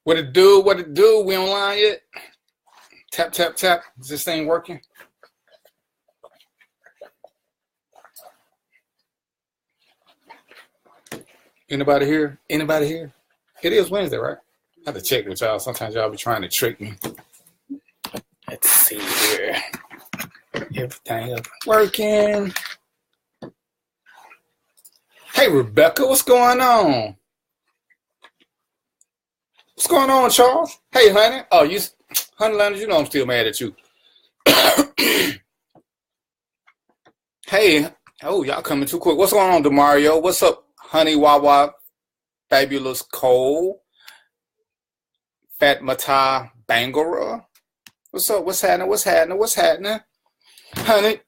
What it do? What it do? We online yet? Tap, tap, tap. Is this thing working? Anybody here? Anybody here? It is Wednesday, right? I have to check with y'all. Sometimes y'all be trying to trick me. Let's see here. Everything up working. Hey, Rebecca, what's going on? What's going on, Charles? Hey, honey. Oh, honey Leonard, you know I'm still mad at you. Hey, oh, y'all coming too quick. What's going on, DeMario? What's up, honey Wawa, Fabulous Cole, Fat Mata Bangora? What's up? What's happening? What's happening? What's happening? Honey,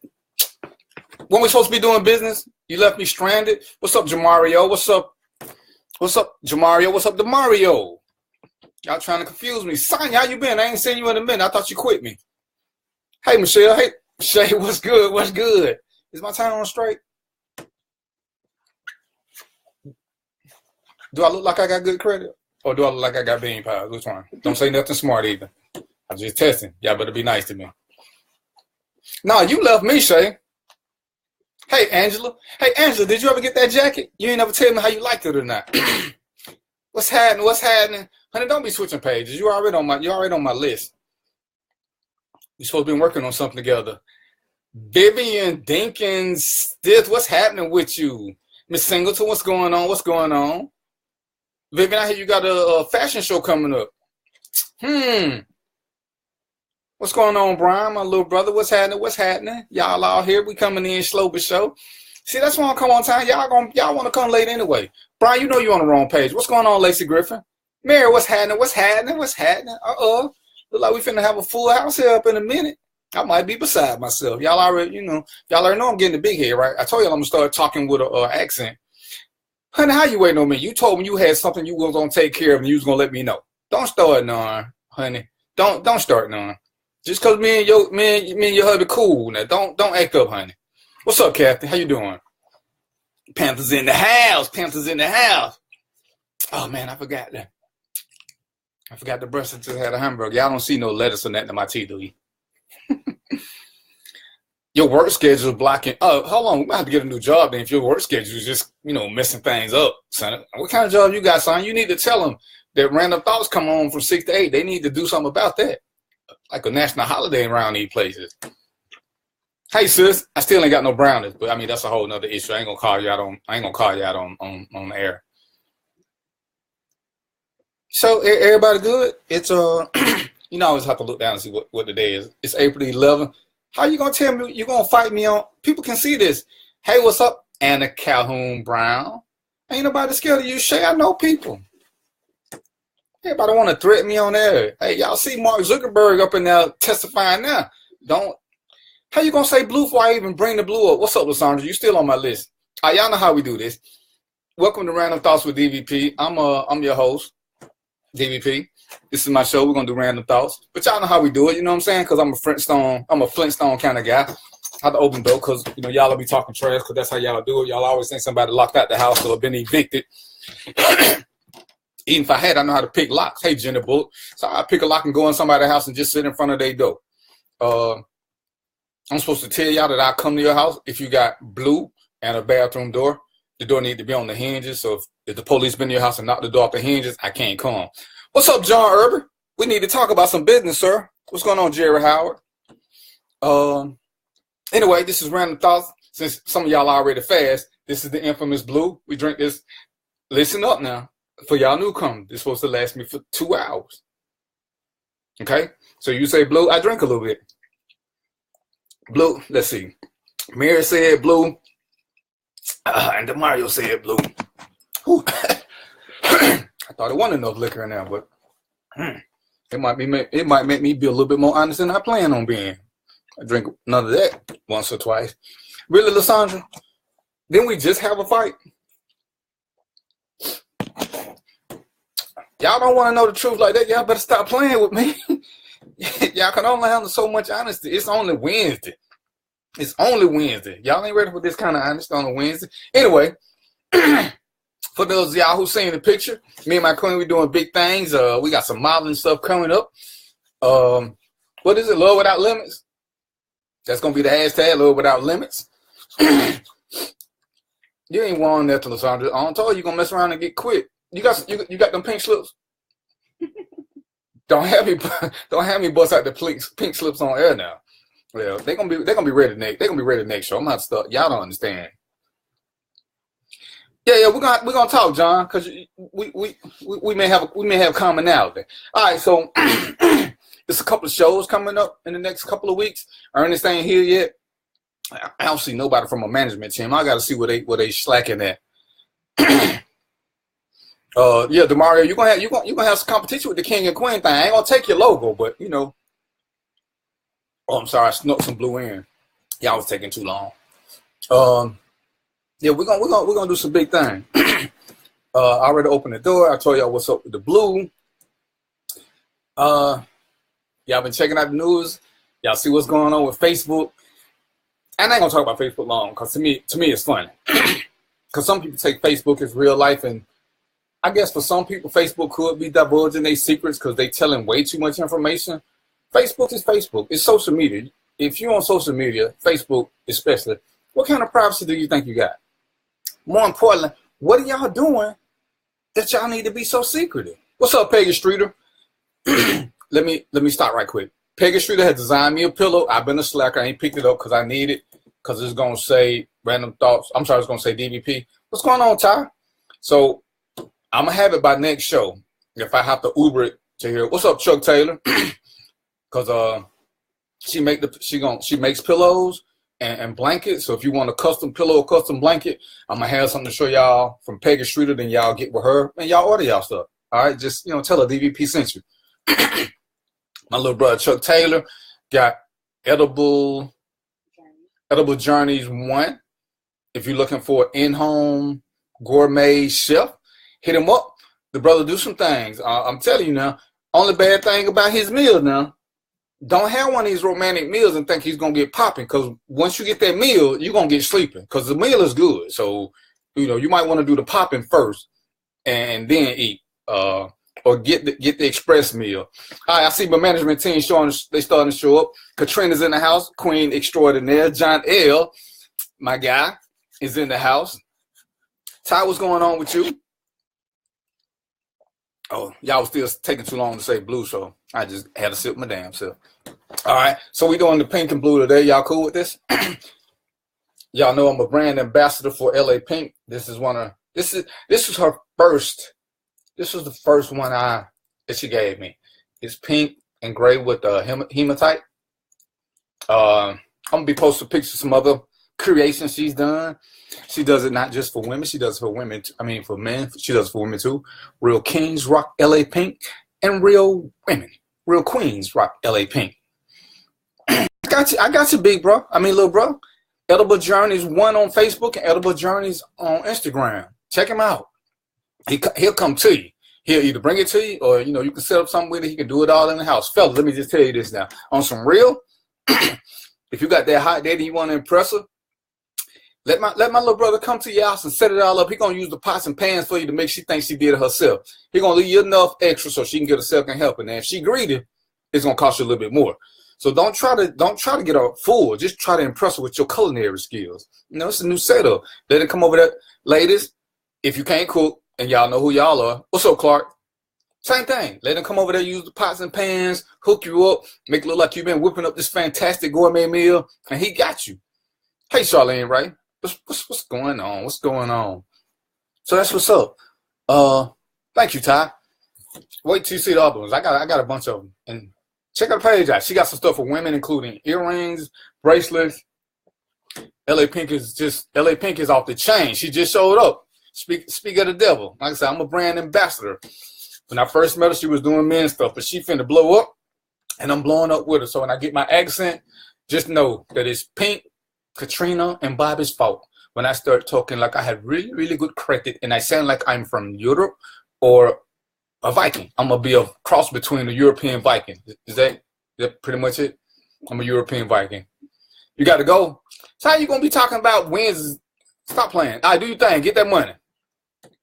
when we supposed to be doing business, you left me stranded. What's up, Jamario? What's up? What's up, Jamario? What's up, DeMario? Y'all trying to confuse me. Sonya, how you been? I ain't seen you in a minute. I thought you quit me. Hey, Michelle. Hey, Shay, what's good? What's good? Is my time on straight? Do I look like I got good credit? Or do I look like I got bean pies? Which one? Don't say nothing smart either. I'm just testing. Y'all better be nice to me. No, you left me, Shay. Hey, Angela. Hey, Angela, did you ever get that jacket? You ain't ever tell me how you liked it or not. What's happening? What's happening? Honey, don't be switching pages. You're already on my list. You're supposed to be working on something together. Vivian Dinkins, what's happening with you? Miss Singleton, what's going on? What's going on? Vivian, I hear you got a fashion show coming up. What's going on, Brian, my little brother? What's happening? What's happening? Y'all out here, we coming in slow but show. See, that's why I come on time. Y'all want to come late anyway. Brian, you know you're on the wrong page. What's going on, Lacey Griffin? Mary, what's happening? What's happening? What's happening? Look like we finna have a full house here up in a minute. I might be beside myself. Y'all already know I'm getting the big head, right? I told y'all I'm gonna start talking with an accent. Honey, how you waiting on me? You told me you had something you was gonna take care of and you was gonna let me know. Don't start none, honey. Don't start none. Just cause me and your hubby cool now. Don't act up, honey. What's up, Kathy? How you doing? Panthers in the house. Panthers in the house. Oh man, I forgot that. I forgot the brush. I just had a hamburger. Y'all don't see no lettuce or nothing in my teeth, do you? Your work schedule is blocking. Oh, hold on. We might have to get a new job then if your work schedule is just, messing things up, son. What kind of job you got, son? You need to tell them that Random Thoughts come on from 6 to 8. They need to do something about that. Like a national holiday around these places. Hey, sis. I still ain't got no brownies, but I mean, that's a whole nother issue. I ain't gonna call you out on the air. So everybody good? It's I always have to look down and see what the day is. It's April 11th. How you gonna tell me you're gonna fight me on? People can see this. Hey, what's up, Anna Calhoun Brown? Ain't nobody scared of you, Shay. I know people. Everybody want to threaten me on there. Hey, y'all see Mark Zuckerberg up in there testifying now. How you gonna say blue before I even bring the blue up? What's up, Lysandra? You still on my list. Y'all know how we do this. Welcome to Random Thoughts with DVP. I'm your host, DVP. This is my show. We're gonna do random thoughts, but y'all know how we do it. You know what I'm saying? Because I'm a Flintstone kind of guy. I have to open the door because y'all will be talking trash because that's how y'all do it. Y'all always think somebody locked out the house or been evicted. Even if I know how to pick locks. Hey, Jenna Bullock. So I pick a lock and go in somebody's house and just sit in front of their door. I'm supposed to tell y'all that I come to your house if you got blue and a bathroom door. The door need to be on the hinges. So if the police been in your house and knock the door off the hinges, I can't come. What's up, John Urban? We need to talk about some business, sir. What's going on, Jerry Howard? Anyway, this is Random Thoughts. Since some of y'all are already fast, this is the infamous blue. We drink this. Listen up now. For y'all newcomers, this is supposed to last me for 2 hours. Okay? So you say blue, I drink a little bit. Blue, let's see. Mary said blue. And DeMario said blue. I thought it wasn't enough liquor in there, but it might make me be a little bit more honest than I plan on being. I drink none of that once or twice. Really, Lysandra? Didn't we just have a fight? Y'all don't want to know the truth like that. Y'all better stop playing with me. Y'all can only handle so much honesty. It's only Wednesday. Y'all ain't ready for this kind of honesty on a Wednesday. Anyway, For those of y'all who seen the picture, me and my queen, we doing big things. We got some modeling stuff coming up. What is it? Love Without Limits. That's gonna be the hashtag. Love Without Limits. You ain't won nothing, Lysandra. I don't tell you gonna mess around and get quit. You got them pink slips. Don't have me bust out the pink slips on air now. Well, they're gonna be ready next show. I'm not stuck. Y'all don't understand. Yeah, we're gonna talk, John, because we may have commonality. All right, so there's a couple of shows coming up in the next couple of weeks. Ernest ain't here yet. I don't see nobody from a management team. I got to see where they slacking at. Yeah, Demario, you're gonna have some competition with the King and Queen thing. I ain't gonna take your logo, but you know. Oh, I'm sorry, I snuck some blue in. Y'all was taking too long. Yeah, we're gonna do some big thing. I already opened the door. I told y'all what's up with the blue. Y'all been checking out the news. Y'all see what's going on with Facebook. And I ain't gonna talk about Facebook long, because to me it's funny. Because some people take Facebook as real life, and I guess for some people Facebook could be divulging their secrets because they telling way too much information. Facebook is Facebook. It's social media. If you're on social media, Facebook especially, what kind of privacy do you think you got? More importantly, what are y'all doing that y'all need to be so secretive? What's up, Peggy Streeter? Let me stop right quick. Peggy Streeter has designed me a pillow. I've been a slacker. I ain't picked it up because I need it, because it's gonna say random thoughts. I'm sorry, it's gonna say DVP. What's going on, Ty? So I'm gonna have it by next show. If I have to Uber it to here. What's up, Chuck Taylor? Because she makes pillows and blankets. So if you want a custom pillow or custom blanket, I'm gonna have something to show y'all from Peggy Streeter. Then y'all get with her and y'all order y'all stuff. All right, just tell her DVP sent you. My little brother Chuck Taylor got Edible Journeys 1. If you're looking for an in-home gourmet chef, hit him up. The brother do some things. I'm telling you now. Only bad thing about his meal now, don't have one of these romantic meals and think he's going to get popping, because once you get that meal, you're going to get sleeping, because the meal is good. So, you might want to do the popping first and then eat, or get the express meal. All right, I see my management team they starting to show up. Katrina's in the house, Queen Extraordinaire. John L., my guy, is in the house. Ty, what's going on with you? Oh, y'all was still taking too long to say blue, so I just had to sip my damn self. All right, so we doing the pink and blue today. Y'all cool with this? Y'all know I'm a brand ambassador for LA Pink. This is her first. This was the first one that she gave me. It's pink and gray with hematite. I'm gonna be posting pictures of some other creations she's done. She does it not just for women. She does it for women. For men. She does it for women too. Real Kings rock LA Pink, and real women, real queens rock LA Pink. I got you, big bro. Little bro. Edible Journeys 1 on Facebook and Edible Journeys on Instagram. Check him out. He'll come to you. He'll either bring it to you, or you can set up something with it. He can do it all in the house. Fellas, let me just tell you this now. On some real, if you got that hot daddy you want to impress her, let my little brother come to your house and set it all up. He gonna use the pots and pans for you to make she think she did it herself. He gonna leave you enough extra so she can get a second helping. And if she greedy, it's gonna cost you a little bit more. So don't try to get her full. Just try to impress her with your culinary skills. It's a new setup. Let it come over there, ladies. If you can't cook, and y'all know who y'all are. What's up, Clark? Same thing. Let them come over there, use the pots and pans, hook you up, make it look like you've been whipping up this fantastic gourmet meal, and he got you. Hey, Charlene, right? What's going on? What's going on? So that's what's up. Thank you, Ty. Wait till you see the other ones. I got a bunch of them. And check out the page out. She got some stuff for women, including earrings, bracelets. LA Pink is off the chain. She just showed up. Speak of the devil. Like I said, I'm a brand ambassador. When I first met her, she was doing men's stuff, but she finna blow up, and I'm blowing up with her. So when I get my accent, just know that it's Pink, Katrina, and Bobby's fault. When I start talking like I have really, really good credit, and I sound like I'm from Europe or a Viking. I'm gonna be a cross between a European Viking. Is that pretty much it? I'm a European Viking. You got to go. So how you gonna be talking about wins? Stop playing. All right, do your thing. Get that money.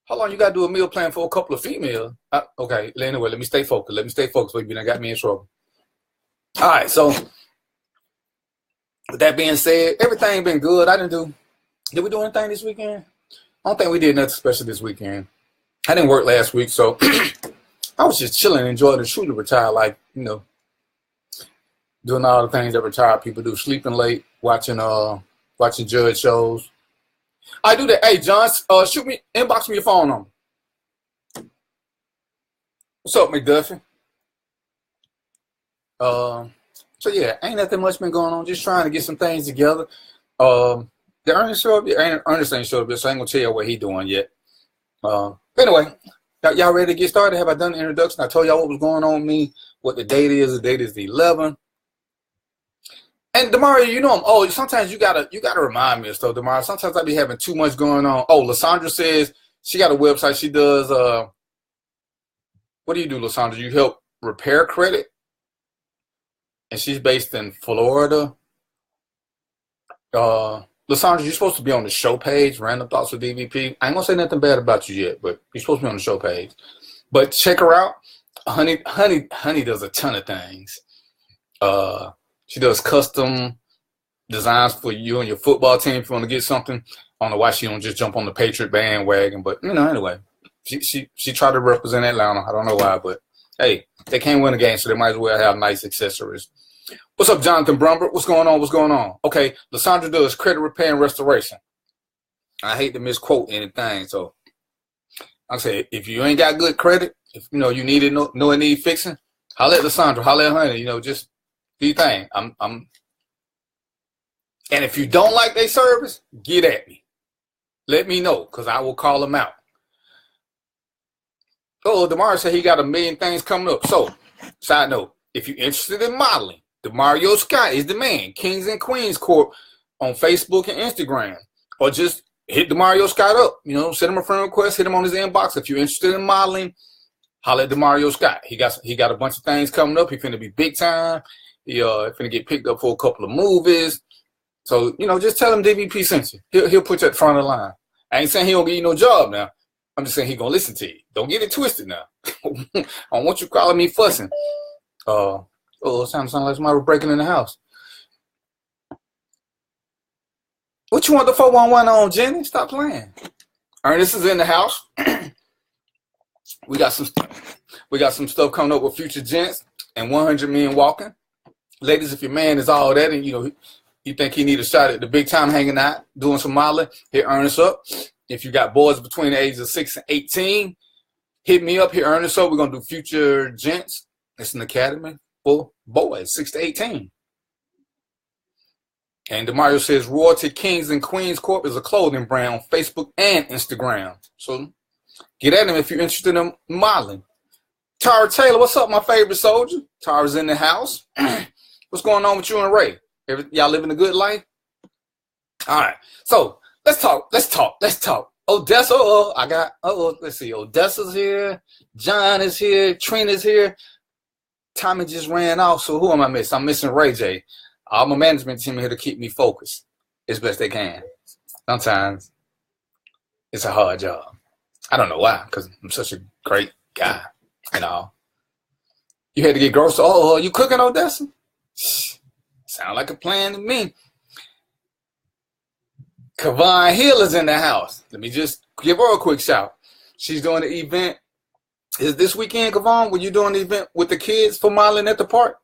How long you got to do a meal plan for a couple of females? Okay, anyway, let me stay focused. Let me stay focused. Baby, you got me in trouble. All right, so with that being said, everything been good. Did we do anything this weekend? I don't think we did nothing special this weekend. I didn't work last week, so I was just chilling, enjoying the truly retired life, doing all the things that retired people do, sleeping late, watching judge shows. I do that. Hey, John, shoot me, inbox me your phone number. What's up, McDuffie? So yeah, ain't nothing much been going on. Just trying to get some things together. The Ernest show up yet? Ernest ain't showed up yet, so I ain't gonna tell you what he doing yet. Anyway, y'all ready to get started? Have I done the introduction? I told y'all what was going on with me, what the date is. The date is the 11th. And Demario, sometimes you gotta remind me of stuff, Demario. Sometimes I be having too much going on. Oh, Lysandra says she got a website. She does what do you do, Lysandra? You help repair credit, and she's based in Florida. Lysandra, you're supposed to be on the show page, Random Thoughts with DVP. I ain't gonna say nothing bad about you yet, but you're supposed to be on the show page. But check her out. Honey does a ton of things. She does custom designs for you and your football team if you want to get something. I don't know why she don't just jump on the Patriot bandwagon, but anyway, she tried to represent Atlanta. I don't know why, but hey, they can't win a game, so they might as well have nice accessories. What's up, Jonathan Brumber? What's going on? Okay, Lysandra does credit repair and restoration. I hate to misquote anything, so I say if you ain't got good credit, if you need it, know it need fixing, holla at Lysandra, holla at Honey. Just do your thing. And if you don't like their service, get at me. Let me know, because I will call them out. Oh, Demario said he got 1 million things coming up. So, side note, if you're interested in modeling, Demario Scott is the man. Kings and Queens Corp on Facebook and Instagram. Or just hit Demario Scott up. Send him a friend request, hit him on his inbox. If you're interested in modeling, holla at Demario Scott. He got a bunch of things coming up. He finna be big time. He finna get picked up for a couple of movies. So, just tell him DVP sent you. He'll put you at the front of the line. I ain't saying he don't give you no job now. I'm just saying he gonna listen to you. Don't get it twisted now. I don't want you calling me fussing. It sounds like somebody breaking in the house. What you want the 411 on, Jenny? Stop playing. Ernest is in the house. We got some stuff coming up with Future Gents and 100 Men Walking. Ladies, if your man is all that and you think he need a shot at the big time hanging out, doing some modeling, hit Ernest up. If you got boys between the ages of 6 and 18, hit me up, hit Ernest up. We're gonna do Future Gents. It's an academy for boys 6 to 18. And Demario says Royalty Kings and Queens Corp is a clothing brand on Facebook and Instagram. So get at him if you're interested in modeling. Tara Taylor, what's up, my favorite soldier? Tara's in the house. What's going on with you and Ray? Y'all living a good life? All right. So let's talk. Odessa. Let's see. Odessa's here. John is here. Trina's here. Tommy just ran off. So who am I missing? I'm missing Ray J. All my management team here to keep me focused as best they can. Sometimes it's a hard job. I don't know why, because I'm such a great guy. You had to get groceries. Oh, you cooking, Odessa? Sound like a plan to me. Kavon Hill is in the house. Let me just give her a quick shout. She's doing the event. Is this weekend, Kavon? Were you doing the event with the kids for modeling at the park?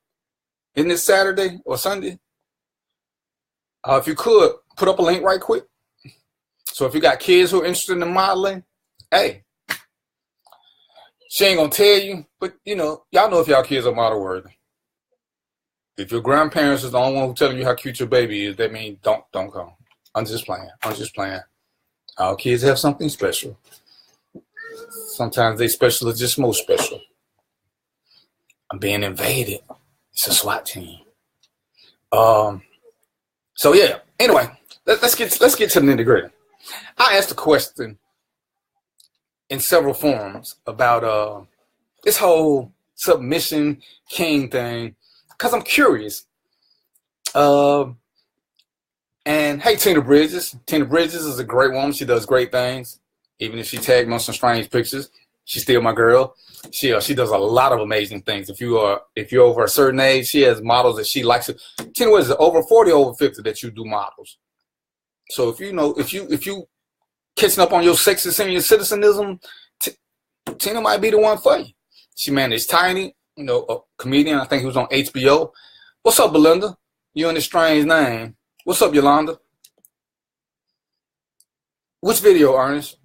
Isn't it Saturday or Sunday? If you could, put up a link right quick. So if you got kids who are interested in modeling, hey, she ain't gonna tell you, but y'all know if y'all kids are model worthy. If your grandparents is the only one who telling you how cute your baby is, that means don't come. I'm just playing. Our kids have something special. Sometimes they special are just most special. I'm being invaded. It's a SWAT team. So yeah. Anyway, let's get to the nitty-gritty. I asked a question in several forums about this whole submission king thing because I'm curious. And hey, Tina Bridges. Tina Bridges is a great woman. She does great things. Even if she tagged me on some strange pictures, she's still my girl. She does a lot of amazing things. If you're over a certain age, she has models that she likes. Tina, what is it, over 40, over 50 that you do models? So if you catching up on your sexy senior citizenism, Tina might be the one for you. She managed Tiny, a comedian. I think he was on HBO. What's up, Belinda? You and this strange name. What's up, Yolanda? Which video, Ernest?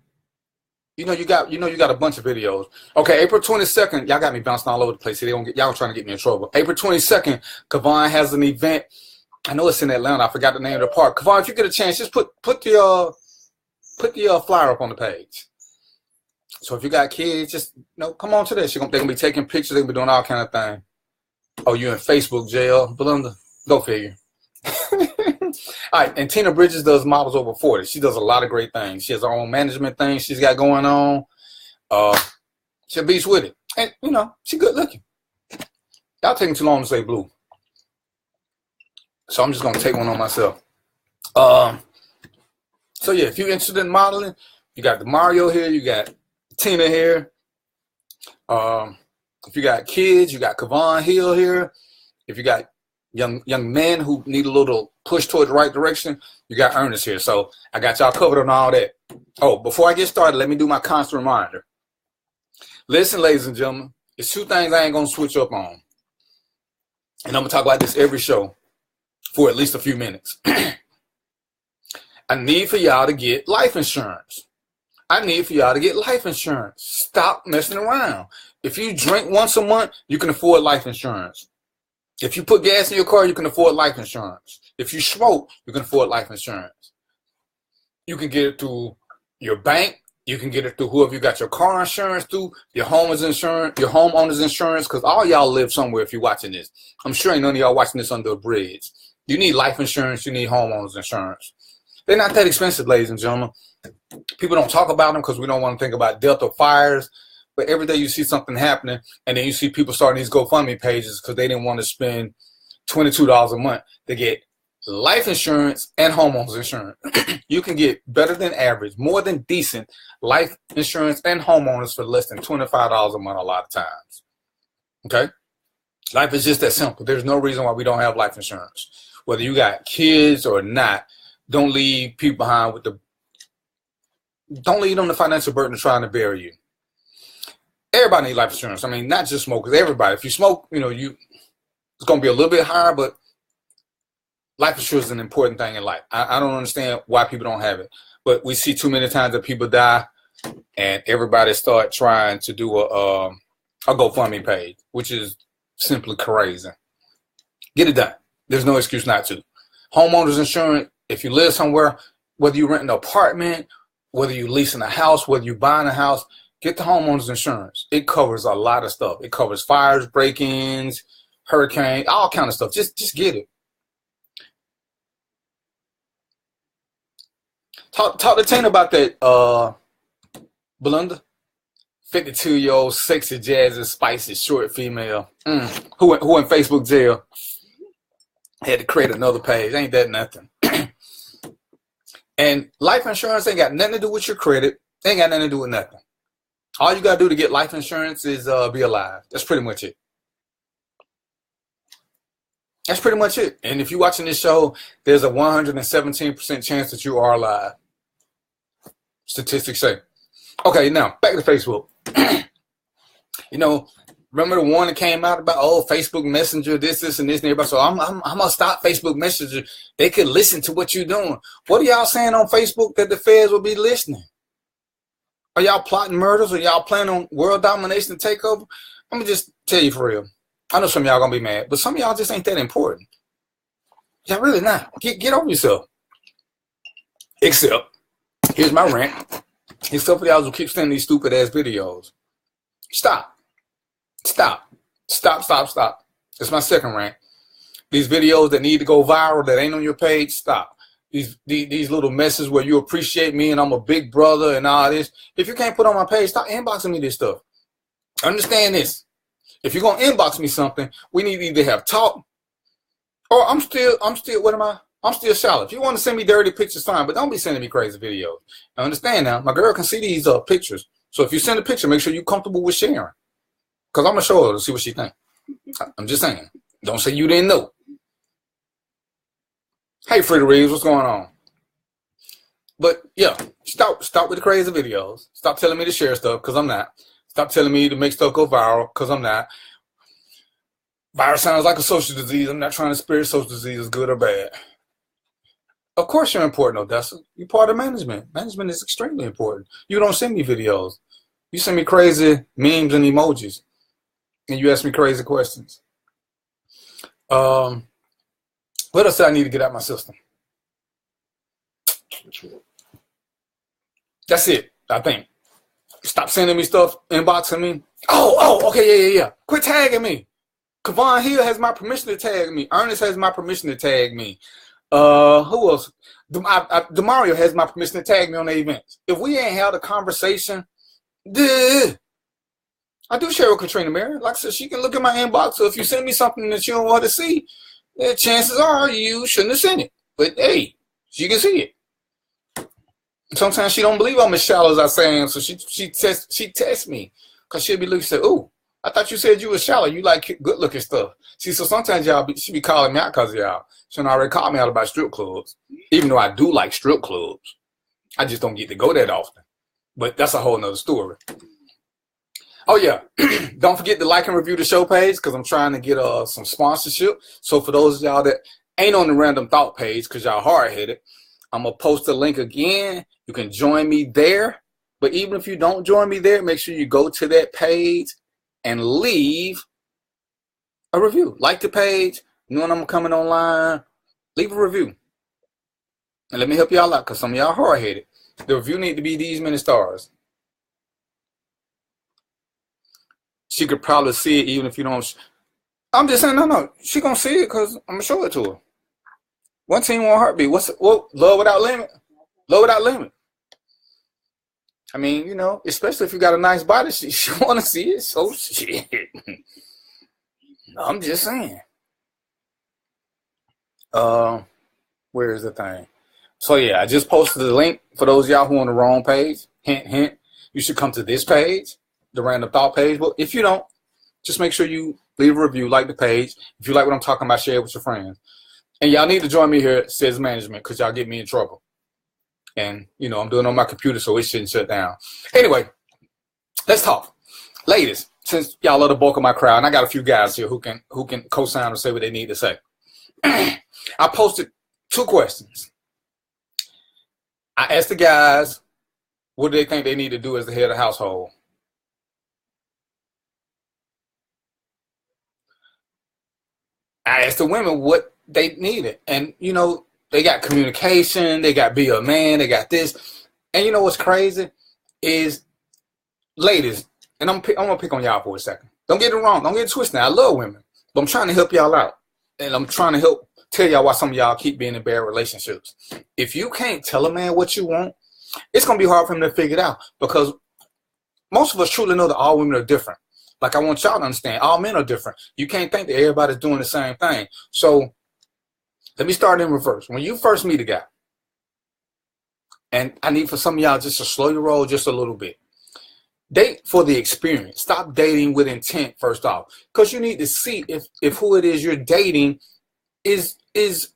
You got a bunch of videos. Okay, April 22nd. Y'all got me bouncing all over the place. Y'all trying to get me in trouble. April 22nd, Kavon has an event. I know it's in Atlanta. I forgot the name of the park. Kavon, if you get a chance, just put the flyer up on the page. So if you got kids, just come on to this. They're gonna be taking pictures. They're gonna be doing all kind of things. Oh, you in Facebook jail, Belinda? Go figure. All right, and Tina Bridges does models over 40. She does a lot of great things. She has her own management thing she's got going on. She's a beast with it. And, she's good looking. Y'all taking too long to say blue. So I'm just going to take one on myself. So, yeah, if you're interested in modeling, you got the Mario here. You got Tina here. If you got kids, you got Kavon Hill here. If you got young men who need a little push toward the right direction, you got Ernest here. So I got y'all covered on all that. Oh, before I get started, let me do my constant reminder. Listen, ladies and gentlemen, there's two things I ain't going to switch up on. And I'm going to talk about this every show for at least a few minutes. I need for y'all to get life insurance. Stop messing around. If you drink once a month, you can afford life insurance. If you put gas in your car, you can afford life insurance. If you smoke, you can afford life insurance. You can get it through your bank. You can get it through whoever you got your car insurance through, your homeowner's insurance, because all y'all live somewhere if you're watching this. I'm sure ain't none of y'all watching this under a bridge. You need life insurance. You need homeowner's insurance. They're not that expensive, ladies and gentlemen. People don't talk about them because we don't want to think about death or fires. But every day you see something happening, and then you see people starting these GoFundMe pages because they didn't want to spend $22 a month to get life insurance and homeowners insurance. You can get better than average, more than decent life insurance and homeowners for less than $25 a month a lot of times. Okay? Life is just that simple. There's no reason why we don't have life insurance. Whether you got kids or not, don't leave people behind don't leave them the financial burden of trying to bury you. Everybody needs life insurance. I mean, not just smokers, everybody. If you smoke, it's going to be a little bit higher, but life insurance is an important thing in life. I don't understand why people don't have it, but we see too many times that people die and everybody start trying to do a GoFundMe page, which is simply crazy. Get it done. There's no excuse not to. Homeowners insurance, if you live somewhere, whether you rent an apartment, whether you leasing a house, whether you buying a house, get the homeowner's insurance. It covers a lot of stuff. It covers fires, break-ins, hurricanes, all kind of stuff. Just get it. Talk to Tina about that, Belinda. 52-year-old, sexy, jazzy, spicy, short female. Who in Facebook jail. Had to create another page. Ain't that nothing? And life insurance ain't got nothing to do with your credit. Ain't got nothing to do with nothing. All you got to do to get life insurance is be alive. That's pretty much it. That's pretty much it. And if you're watching this show, there's a 117% chance that you are alive. Statistics say. Okay, now back to Facebook. Remember the one that came out about, Facebook Messenger, this, and this, and everybody. So I'm gonna stop Facebook Messenger. They could listen to what you're doing. What are y'all saying on Facebook that the feds will be listening? Are y'all plotting murders? Are y'all planning on world domination and takeover? I'm gonna just tell you for real. I know some of y'all gonna be mad, but some of y'all just ain't that important. Y'all really not. Get over yourself. Except, here's my rant. Except for y'all who keep sending these stupid ass videos. Stop. It's my second rant. These videos that need to go viral that ain't on your page, stop. These little messes where you appreciate me and I'm a big brother and all this. If you can't put on my page, stop inboxing me this stuff. Understand this. If you're gonna inbox me something, we need to either have talk or I'm still what am I? I'm still shallow. If you want to send me dirty pictures, fine, but don't be sending me crazy videos. I understand now. My girl can see these pictures. So if you send a picture, make sure you're comfortable with sharing. Because I'm going to show her to see what she thinks. I'm just saying. Don't say you didn't know. Hey, Freddie Reeves, what's going on? But yeah, stop with the crazy videos. Stop telling me to share stuff, because I'm not. Stop telling me to make stuff go viral, because I'm not. Virus sounds like a social disease. I'm not trying to spread social disease, good or bad. Of course you're important, Odessa. You're part of management. Management is extremely important. You don't send me videos. You send me crazy memes and emojis. And you ask me crazy questions. What else do I need to get out my system? That's it, I think. Stop sending me stuff, inboxing me. Oh, okay, yeah. Quit tagging me. Kavon Hill has my permission to tag me. Ernest has my permission to tag me. Who else? Demario has my permission to tag me on the events. If we ain't had a conversation, I do share with Katrina Mary. Like I said, she can look at my inbox. So if you send me something that you don't want to see, chances are you shouldn't have sent it. But hey, she can see it. Sometimes she don't believe I'm as shallow as I say I am, so she tests me. Because she'll be looking and say, "Ooh, I thought you said you were shallow. You like good looking stuff." See, so sometimes she be calling me out because of y'all. She done already called me out about strip clubs. Even though I do like strip clubs. I just don't get to go that often. But that's a whole nother story. Oh yeah, don't forget to like and review the show page, because I'm trying to get some sponsorship. So for those of y'all that ain't on the Random Thought page because y'all hard-headed, I'm going to post a link again. You can join me there. But even if you don't join me there, make sure you go to that page and leave a review. Like the page, knowing I'm coming online, leave a review. And let me help y'all out, because some of y'all hard-headed. The review need to be these many stars. She could probably see it even if you don't. I'm just saying, no. She gonna see it because I'm gonna show it to her. One team, one heartbeat. Love without limit? Love without limit. I mean, especially if you got a nice body, she wanna see it. So shit. I'm just saying. Where is the thing? So yeah, I just posted the link for those of y'all who are on the wrong page. Hint, hint. You should come to this page, the Random Thought page. But if you don't, just make sure you leave a review, like the page. If you like what I'm talking about, share it with your friends. And y'all need to join me here at Says Management, because y'all get me in trouble. And, I'm doing it on my computer, so it shouldn't shut down. Anyway, let's talk. Ladies, since y'all are the bulk of my crowd, and I got a few guys here who can co-sign or say what they need to say. I posted 2 questions. I asked the guys, what do they think they need to do as the head of the household? I asked the women what they needed. And, they got communication, they got be a man, they got this. And you know what's crazy is, ladies, and I'm going to pick on y'all for a second. Don't get it wrong. Don't get it twisted. I love women. But I'm trying to help y'all out. And I'm trying to help tell y'all why some of y'all keep being in bad relationships. If you can't tell a man what you want, it's going to be hard for him to figure it out, because most of us truly know that all women are different. Like, I want y'all to understand, all men are different. You can't think that everybody's doing the same thing. So let me start in reverse. When you first meet a guy, and I need for some of y'all just to slow your roll just a little bit. Date for the experience. Stop dating with intent first off, because you need to see if who it is you're dating is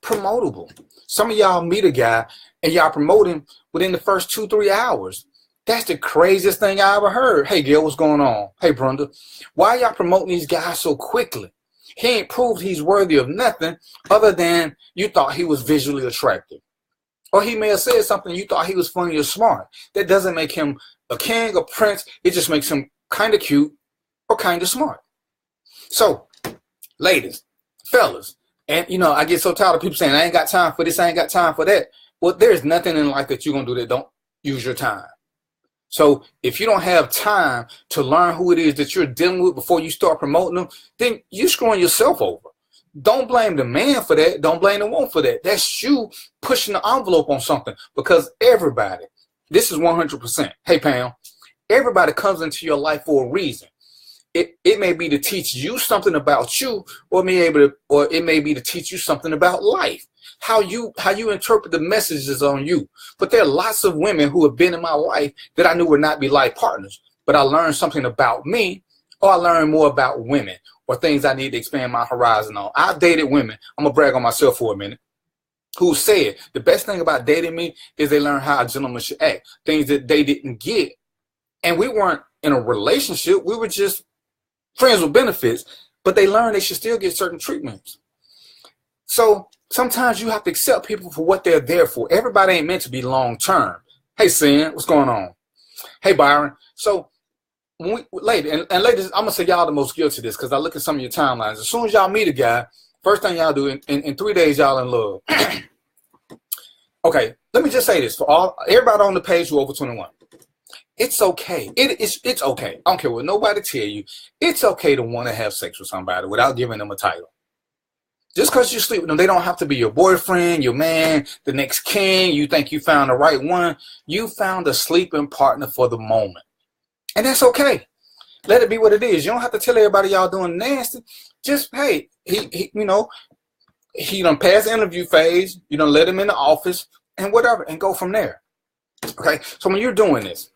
promotable. Some of y'all meet a guy and y'all promote him within the first 2-3 hours. That's the craziest thing I ever heard. Hey, Gail, what's going on? Hey, Brenda, why y'all promoting these guys so quickly? He ain't proved he's worthy of nothing other than you thought he was visually attractive. Or he may have said something you thought he was funny or smart. That doesn't make him a king, a prince. It just makes him kind of cute or kind of smart. So, ladies, fellas, and I get so tired of people saying, I ain't got time for this, I ain't got time for that. Well, there's nothing in life that you're going to do that don't use your time. So if you don't have time to learn who it is that you're dealing with before you start promoting them, then you're screwing yourself over. Don't blame the man for that. Don't blame the woman for that. That's you pushing the envelope on something, because everybody, this is 100%. Hey, Pam, everybody comes into your life for a reason. it may be to teach you something about you, or it may be to teach you something about life. How you interpret the messages on you. But there are lots of women who have been in my life that I knew would not be life partners. But I learned something about me, or I learned more about women, or things I need to expand my horizon on. I've dated women, I'm gonna brag on myself for a minute, who said the best thing about dating me is they learn how a gentleman should act, things that they didn't get. And we weren't in a relationship, we were just friends with benefits, but they learned they should still get certain treatments. So sometimes you have to accept people for what they're there for. Everybody ain't meant to be long term. Hey, Sin, what's going on? Hey, Byron. So, ladies, I'm gonna say y'all the most guilty of this because I look at some of your timelines. As soon as y'all meet a guy, first thing y'all do in 3 days, y'all in love. Okay, let me just say this for everybody on the page who over 21. It's okay. It's okay. I don't care what nobody tell you. It's okay to want to have sex with somebody without giving them a title. Just because you sleep with them, they don't have to be your boyfriend, your man, the next king. You think you found the right one. You found a sleeping partner for the moment. And that's okay. Let it be what it is. You don't have to tell everybody y'all doing nasty. Just, hey, he done passed the interview phase. You done let him in the office and whatever and go from there. Okay? So when you're doing this,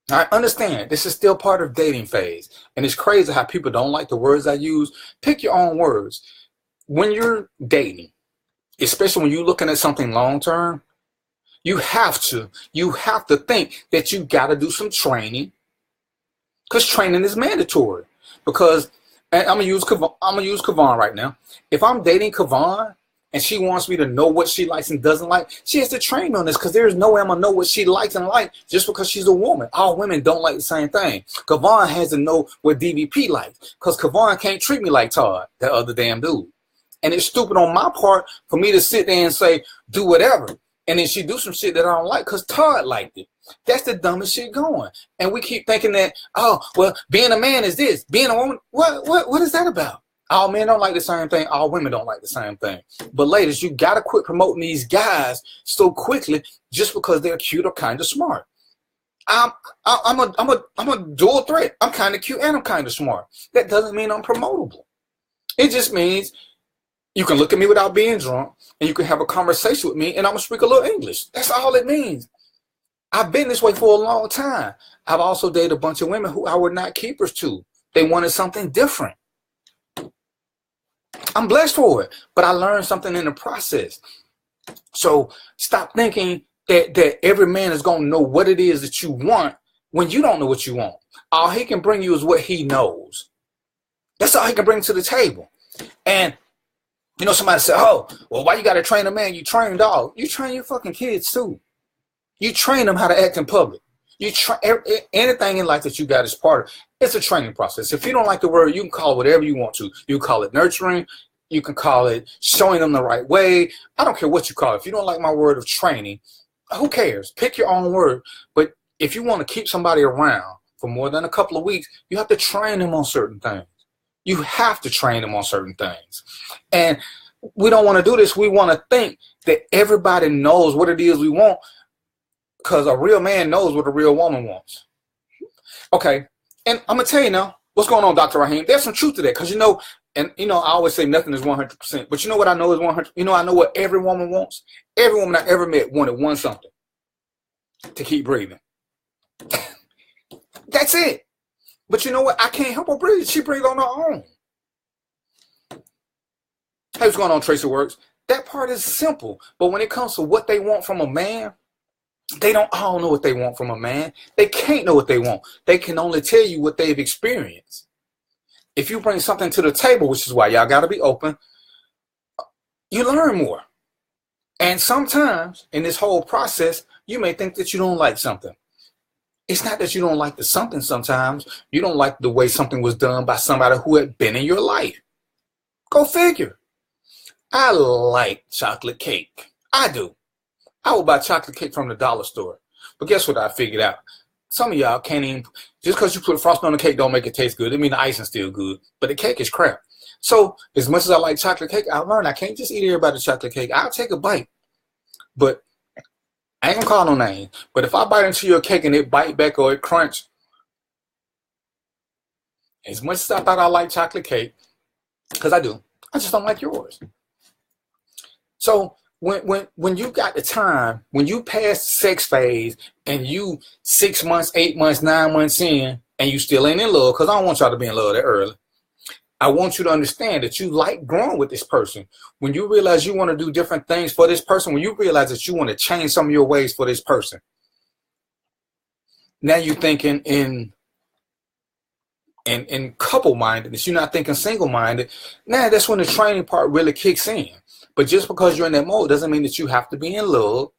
I understand this is still part of dating phase. And it's crazy how people don't like the words I use. Pick your own words. When you're dating, especially when you're looking at something long term, you have to think that you got to do some training, because training is mandatory. Because, and I'm gonna use Kavon right now. If I'm dating Kavon and she wants me to know what she likes and doesn't like, she has to train me on this, because there's no way I'm gonna know what she likes and likes just because she's a woman. All women don't like the same thing. Kavon has to know what DVP likes, because Kavon can't treat me like Todd, that other damn dude. And it's stupid on my part for me to sit there and say, do whatever. And then she do some shit that I don't like because Todd liked it. That's the dumbest shit going. And we keep thinking that, oh, well, being a man is this. Being a woman, what is that about? All men don't like the same thing. All women don't like the same thing. But ladies, you got to quit promoting these guys so quickly just because they're cute or kind of smart. I'm a dual threat. I'm kind of cute and I'm kind of smart. That doesn't mean I'm promotable. It just means you can look at me without being drunk, and you can have a conversation with me, and I'm going to speak a little English. That's all it means. I've been this way for a long time. I've also dated a bunch of women who I were not keepers to. They wanted something different. I'm blessed for it, but I learned something in the process. So stop thinking that every man is going to know what it is that you want when you don't know what you want. All he can bring you is what he knows. That's all he can bring to the table. And you know, somebody said, oh, well, why you got to train a man? You train dog. You train your fucking kids too. You train them how to act in public. You anything in life that you got is part of. It's a training process. If you don't like the word, you can call it whatever you want to. You can call it nurturing. You can call it showing them the right way. I don't care what you call it. If you don't like my word of training, who cares? Pick your own word. But if you want to keep somebody around for more than a couple of weeks, you have to train them on certain things. You have to train them on certain things. And we don't want to do this. We want to think that everybody knows what it is we want, because a real man knows what a real woman wants. Okay. And I'm going to tell you now, what's going on, Dr. Raheem? There's some truth to that, because, I always say nothing is 100%. But you know what I know is 100? I know what every woman wants. Every woman I ever met wanted one something: to keep breathing. That's it. But you know what? I can't help her breathe. She breathes on her own. Hey, what's going on, Tracy Works? That part is simple. But when it comes to what they want from a man, they don't all know what they want from a man. They can't know what they want. They can only tell you what they've experienced. If you bring something to the table, which is why y'all got to be open, you learn more. And sometimes in this whole process, you may think that you don't like something. It's not that you don't like the something sometimes. You don't like the way something was done by somebody who had been in your life. Go figure. I like chocolate cake. I do. I will buy chocolate cake from the dollar store. But guess what I figured out? Some of y'all can't even, just because you put frosting on the cake don't make it taste good. I mean, the icing's still good, but the cake is crap. So as much as I like chocolate cake, I learned I can't just eat everybody's chocolate cake. I'll take a bite. But I ain't gonna call no name, but if I bite into your cake and it bite back or it crunch, As much as I thought I liked chocolate cake, because I do, I just don't like yours. So when you got the time, when you pass the sex phase and you 6 months, 8 months, 9 months in, and you still ain't in love, because I don't want y'all to be in love that early. I want you to understand that you like growing with this person. When you realize you want to do different things for this person, when you realize that you want to change some of your ways for this person, now you're thinking in couple-mindedness. You're not thinking single-minded. Now that's when the training part really kicks in. But just because you're in that mode doesn't mean that you have to be in love.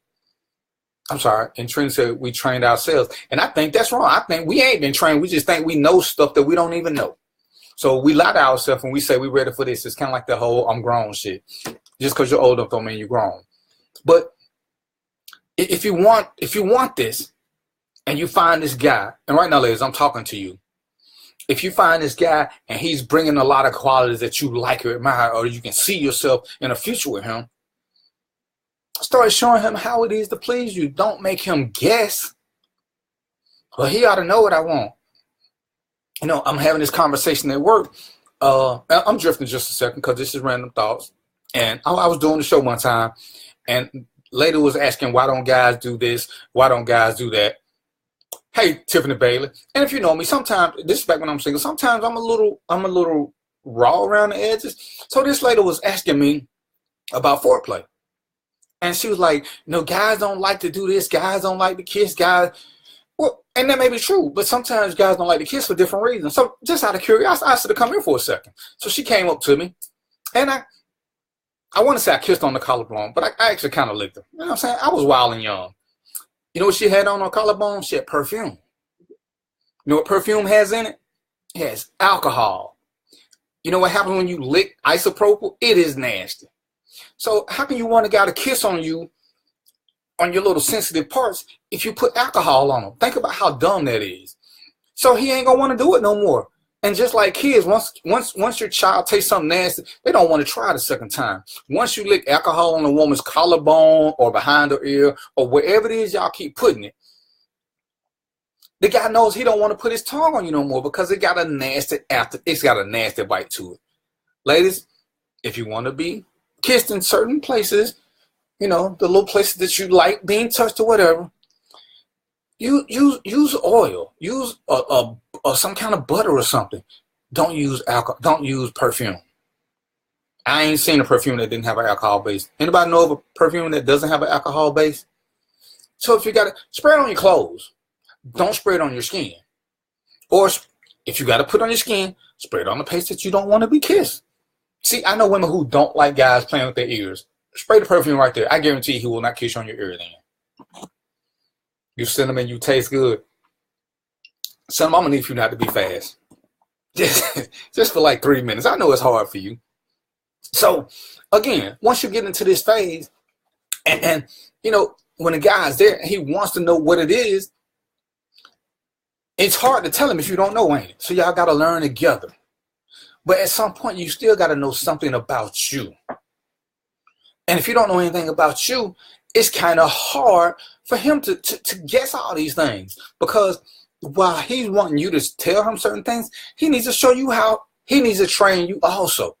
I'm sorry. And Trina said we trained ourselves. And I think that's wrong. I think we ain't been trained. We just think we know stuff that we don't even know. So we lie to ourselves when we say we're ready for this. It's kind of like the whole I'm grown shit. Just because you're old enough don't mean you're grown. But if you want this and you find this guy, and right now, ladies, I'm talking to you. If you find this guy and he's bringing a lot of qualities that you like or admire, or you can see yourself in a future with him, start showing him how it is to please you. Don't make him guess. Well, he ought to know what I want. You know, I'm having this conversation at work. I'm drifting just a second because this is random thoughts. And I was doing the show one time, and lady was asking, why don't guys do this? Why don't guys do that? Hey, Tiffany Bailey. And if you know me, sometimes, this is back when I'm single, sometimes I'm a little raw around the edges. So this lady was asking me about foreplay. And she was like, no, guys don't like to do this. Guys don't like to kiss. Guys. Well, and that may be true, but sometimes guys don't like to kiss for different reasons. So just out of curiosity, I asked her to come here for a second. So she came up to me, and I want to say I kissed on the collarbone, but I actually kind of licked her. You know what I'm saying? I was wild and young. You know what she had on her collarbone? She had perfume. You know what perfume has in it? It has alcohol. You know what happens when you lick isopropyl? It is nasty. So how can you want a guy to kiss on you on your little sensitive parts if you put alcohol on them? Think about how dumb that is. So he ain't gonna want to do it no more. And just like kids, once your child tastes something nasty, they don't want to try it a second time. Once you lick alcohol on a woman's collarbone or behind her ear or wherever it is y'all keep putting it, the guy knows he don't want to put his tongue on you no more because it's got a nasty bite to it. Ladies, if you want to be kissed in certain places, you know, the little places that you like being touched or whatever, you use oil, use some kind of butter or something. Don't use alcohol. Don't use perfume. I ain't seen a perfume that didn't have an alcohol base. Anybody know of a perfume that doesn't have an alcohol base? So if you got to spray it on your clothes, don't spray it on your skin. Or if you got to put it on your skin, spray it on the place that you don't want to be kissed. See, I know women who don't like guys playing with their ears. Spray the perfume right there. I guarantee he will not kiss you on your ear then. You cinnamon, you taste good. Son, I'm gonna need you not to be fast. Just for like 3 minutes. I know it's hard for you. So again, once you get into this phase, and you know, when a guy's there and he wants to know what it is, it's hard to tell him if you don't know, ain't it? So y'all gotta learn together. But at some point, you still gotta know something about you. And if you don't know anything about you, it's kind of hard for him to guess all these things, because while he's wanting you to tell him certain things, he needs to show you how. He needs to train you also.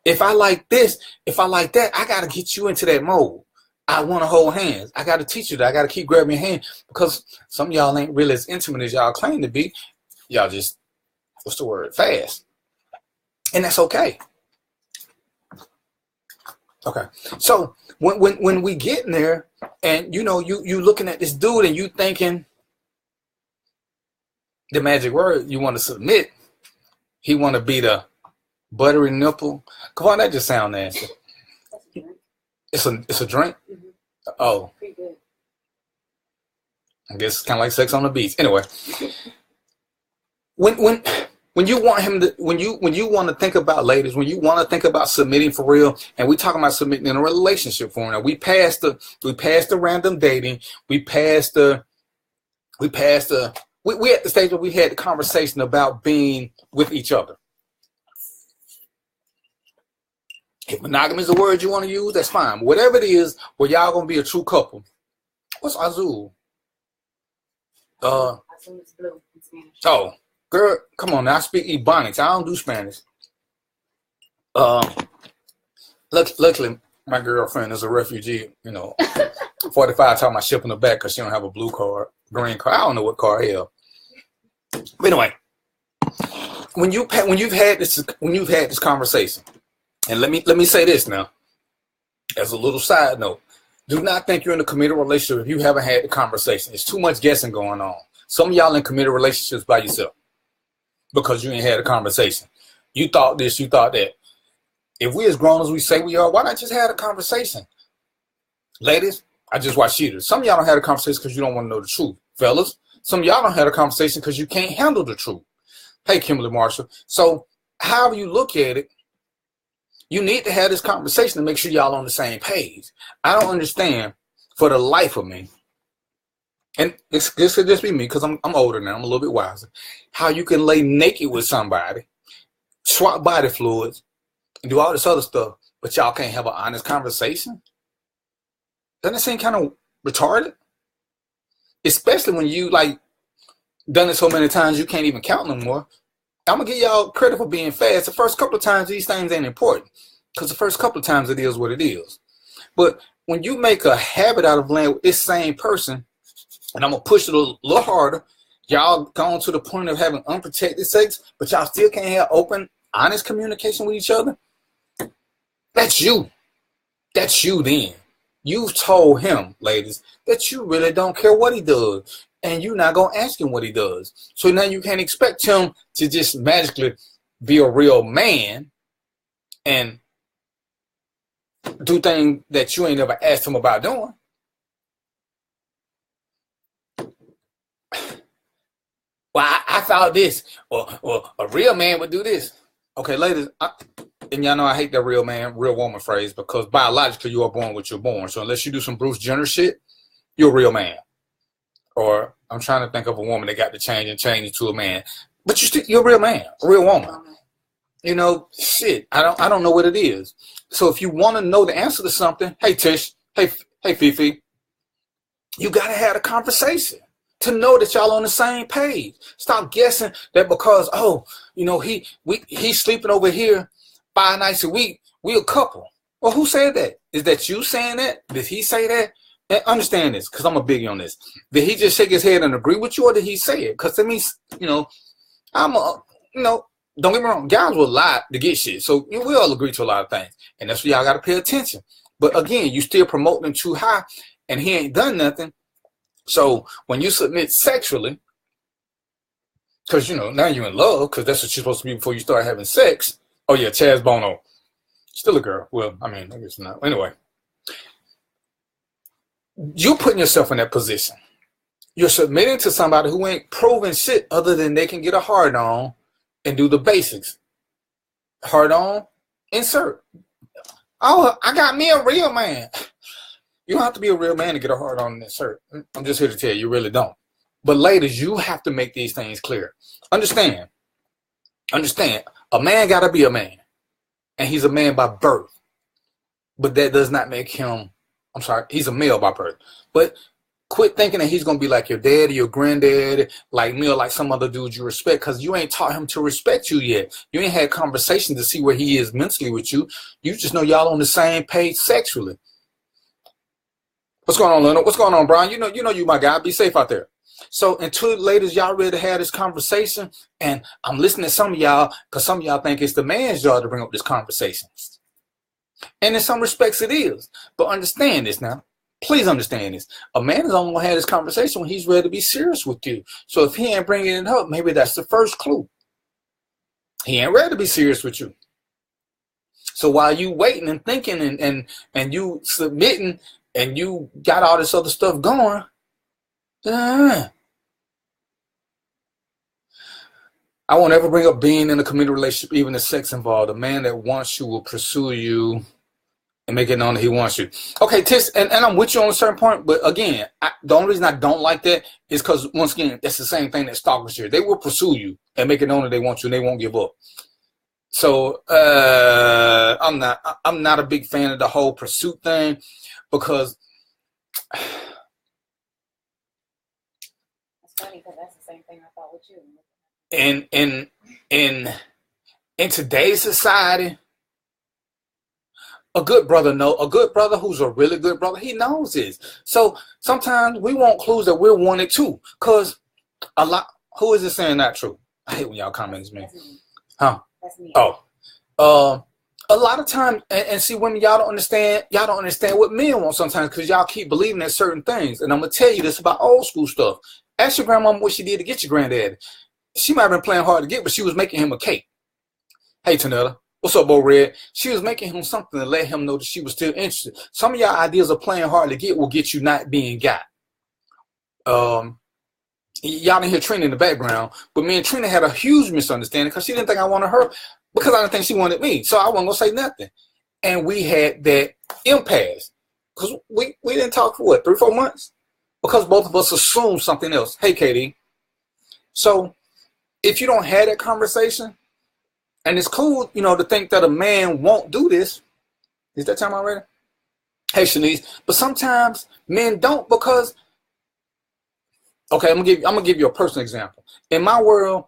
If I like this, if I like that, I got to get you into that mode. I want to hold hands. I got to teach you that. I got to keep grabbing your hand, because some of y'all ain't really as intimate as y'all claim to be. Y'all just, what's the word? Fast. And that's okay. Okay. So when we get in there and, you know, you looking at this dude and you thinking the magic word, you want to submit. He want to be the buttery nipple. Come on, that just sound nasty. It's a drink? Mm-hmm. Oh. I guess it's kind of like sex on the beach. Anyway, when you want him to, when you want to think about, ladies, when you want to think about submitting for real, and we talking about submitting in a relationship for now, we passed the random dating, we at the stage where we had the conversation about being with each other. If monogamy is the word you want to use, that's fine. Whatever it is, where y'all gonna be a true couple. What's azul? Azul is blue in Spanish. Oh, Girl, come on now. I speak Ebonics. I don't do Spanish. Luckily, my girlfriend is a refugee. 45 time I ship in the back because she don't have a blue card, green card. I don't know what card hell. But anyway, when you've had this conversation, and let me say this now, as a little side note, do not think you're in a committed relationship if you haven't had the conversation. There's too much guessing going on. Some of y'all in committed relationships by yourself because you ain't had a conversation. You thought this, you thought that. If we as grown as we say we are, why not just have a conversation? Ladies, I just watched Cheaters. Some of y'all don't have a conversation because you don't want to know the truth. Fellas, some of y'all don't have a conversation because you can't handle the truth. Hey, Kimberly Marshall. So however you look at it, you need to have this conversation to make sure y'all on the same page. I don't understand for the life of me, and this could just be me because I'm older now, I'm a little bit wiser, how you can lay naked with somebody, swap body fluids, and do all this other stuff, but y'all can't have an honest conversation? Doesn't it seem kind of retarded? Especially when you done it so many times you can't even count no more. I'm gonna give y'all credit for being fast. The first couple of times these things ain't important because the first couple of times it is what it is. But when you make a habit out of laying with this same person, and I'm gonna push it a little harder, y'all gone to the point of having unprotected sex, but y'all still can't have open, honest communication with each other. That's you. That's you then. You've told him, ladies, that you really don't care what he does. And you're not going to ask him what he does. So now you can't expect him to just magically be a real man and do things that you ain't never asked him about doing. Well, I thought this, or a real man would do this. Okay, ladies, and y'all know I hate that real man, real woman phrase because biologically you are born what you're born. So unless you do some Bruce Jenner shit, you're a real man. Or I'm trying to think of a woman that got to change into a man, but you're a real man, a real woman. Shit. I don't know what it is. So if you want to know the answer to something, hey Tish, hey Fifi, you gotta have a conversation to know that y'all on the same page. Stop guessing that because he's sleeping over here 5 nights a week, we a couple. Well, who said that? Is that you saying that? Did he say that? And understand this, because I'm a biggie on this. Did he just shake his head and agree with you, or did he say it? Because that means, don't get me wrong, guys will lie to get shit. So we all agree to a lot of things. And that's why y'all got to pay attention. But again, you still promoting him too high, and he ain't done nothing. So when you submit sexually, because, now you're in love, because that's what you're supposed to be before you start having sex. Oh, yeah, Chaz Bono. Still a girl. Well, I guess not. Anyway. You're putting yourself in that position. You're submitting to somebody who ain't proven shit other than they can get a hard on and do the basics. Hard on, insert. Oh, I got me a real man. You don't have to be a real man to get a hard on and insert. I'm just here to tell you really don't. But ladies, you have to make these things clear. Understand. A man got to be a man. And he's a man by birth. But that does not make him, he's a male by birth. But quit thinking that he's going to be like your dad or your granddad, like me or like some other dude you respect, because you ain't taught him to respect you yet. You ain't had conversations to see where he is mentally with you. You just know y'all on the same page sexually. What's going on, Leonard? What's going on, Brian? You know you my guy. Be safe out there. So until ladies, y'all ready to have this conversation, and I'm listening to some of y'all because some of y'all think it's the man's job to bring up this conversation. And in some respects it is. But understand this now. Please understand this. A man is only going to have this conversation when he's ready to be serious with you. So if he ain't bringing it up, maybe that's the first clue. He ain't ready to be serious with you. So while you waiting and thinking and you submitting and you got all this other stuff going, I won't ever bring up being in a committed relationship, even the sex involved. A man that wants you will pursue you and make it known that he wants you. Okay, Tish, and I'm with you on a certain point, but again, the only reason I don't like that is because, once again, that's the same thing that stalkers here. They will pursue you and make it known that they want you and they won't give up. So I'm not a big fan of the whole pursuit thing because it's funny because that's the same thing I thought with you. in today's society, a good brother who's a really good brother, he knows this. So sometimes we want clues that we're wanted too. Cause who is it saying not true? I hate when y'all comments me. Huh? That's me. Oh. A lot of times, and see, women, y'all don't understand what men want sometimes, because y'all keep believing in certain things. And I'm gonna tell you this about old school stuff. Ask your grandmama what she did to get your granddaddy. She might have been playing hard to get, but she was making him a cake. Hey, Tanetta. What's up, Bo Red? She was making him something to let him know that she was still interested. Some of y'all ideas of playing hard to get will get you not being got. Y'all didn't hear Trina in the background, but me and Trina had a huge misunderstanding because she didn't think I wanted her, because I didn't think she wanted me. So I wasn't gonna say nothing. And we had that impasse. Because we didn't talk for what, 3-4 months? Because both of us assumed something else. Hey, Katie. So if you don't have that conversation, and it's cool, to think that a man won't do this. Is that time already? Hey, Shanice. But sometimes men don't, because, okay, I'm gonna give you a personal example. In my world,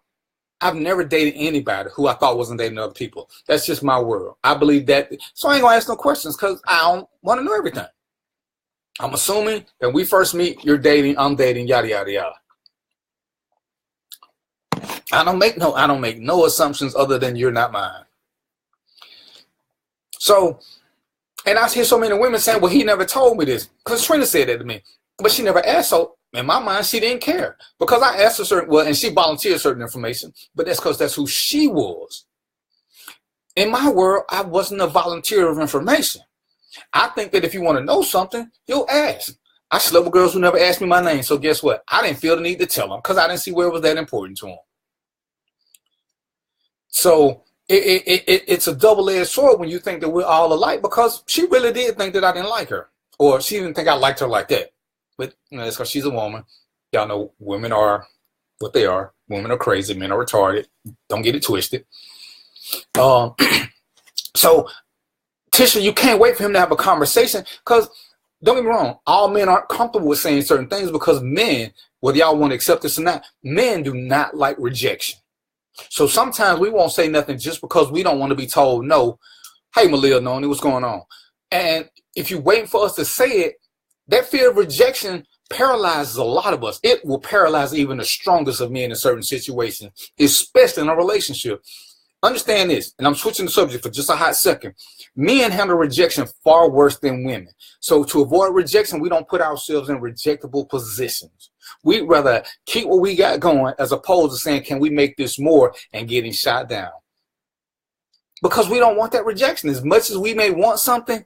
I've never dated anybody who I thought wasn't dating other people. That's just my world. I believe that. So I ain't gonna ask no questions because I don't want to know everything. I'm assuming that we first meet, you're dating, I'm dating, yada yada yada. I don't make no assumptions other than you're not mine. So, and I hear so many women saying, well, he never told me this. Because Trina said that to me. But she never asked. So in my mind, she didn't care. Because I asked her and she volunteered certain information. But that's because that's who she was. In my world, I wasn't a volunteer of information. I think that if you want to know something, you'll ask. I slept with girls who never asked me my name. So guess what? I didn't feel the need to tell them because I didn't see where it was that important to them. So it's a double-edged sword when you think that we're all alike, because she really did think that I didn't like her, or she didn't think I liked her like that. But it's because she's a woman. Y'all know women are what they are. Women are crazy. Men are retarded. Don't get it twisted. So, Tisha, you can't wait for him to have a conversation, because don't get me wrong, all men aren't comfortable with saying certain things, because men, whether y'all want to accept this or not, men do not like rejection. So sometimes we won't say nothing just because we don't want to be told no. Hey, Malia Noni, what's going on? And if you're waiting for us to say it, that fear of rejection paralyzes a lot of us. It will paralyze even the strongest of men in certain situations, especially in a relationship. Understand this, and I'm switching the subject for just a hot second. Men handle rejection far worse than women. So to avoid rejection, we don't put ourselves in rejectable positions. We'd rather keep what we got going as opposed to saying, can we make this more, and getting shot down. Because we don't want that rejection. As much as we may want something,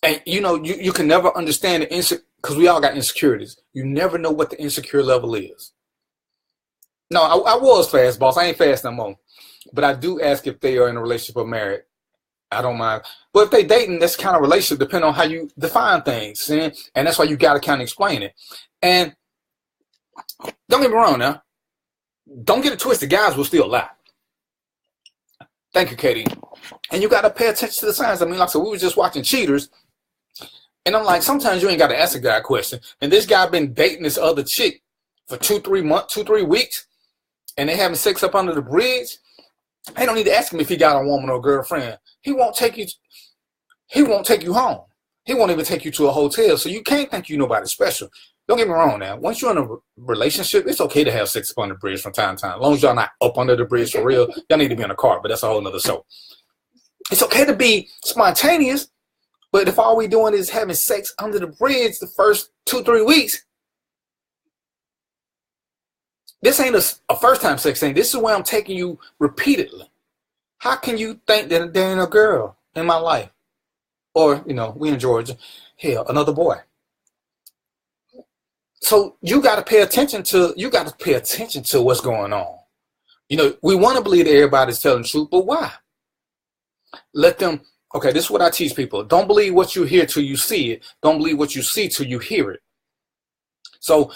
and you can never understand the because we all got insecurities. You never know what the insecure level is. No, I was fast, boss. I ain't fast no more. But I do ask if they are in a relationship or married. I don't mind. But if they dating, that's kind of relationship, depending on how you define things. And that's why you got to kind of explain it. And don't get me wrong now. Don't get it twisted. Guys will still lie. Thank you, Katie. And you got to pay attention to the signs. I mean, like I said, we were just watching Cheaters. And I'm like, sometimes you ain't got to ask a guy a question. And this guy been dating this other chick for 2-3 weeks. And they having sex up under the bridge. I don't need to ask him if he got a woman or a girlfriend. He won't take you home. He won't even take you to a hotel. So you can't think you nobody special. Don't get me wrong now. Once you're in a relationship, it's okay to have sex up under the bridge from time to time. As long as y'all not up under the bridge for real, y'all need to be in a car, but that's a whole nother show. It's okay to be spontaneous, but if all we doing is having sex under the bridge the first 2-3 weeks, this ain't a first-time sex thing. This is where I'm taking you repeatedly. How can you think that there ain't a girl in my life? Or, we in Georgia. Hell, another boy. So you got to pay attention to what's going on. We want to believe that everybody's telling the truth, but why? Let them, okay, this is what I teach people. Don't believe what you hear till you see it. Don't believe what you see till you hear it. So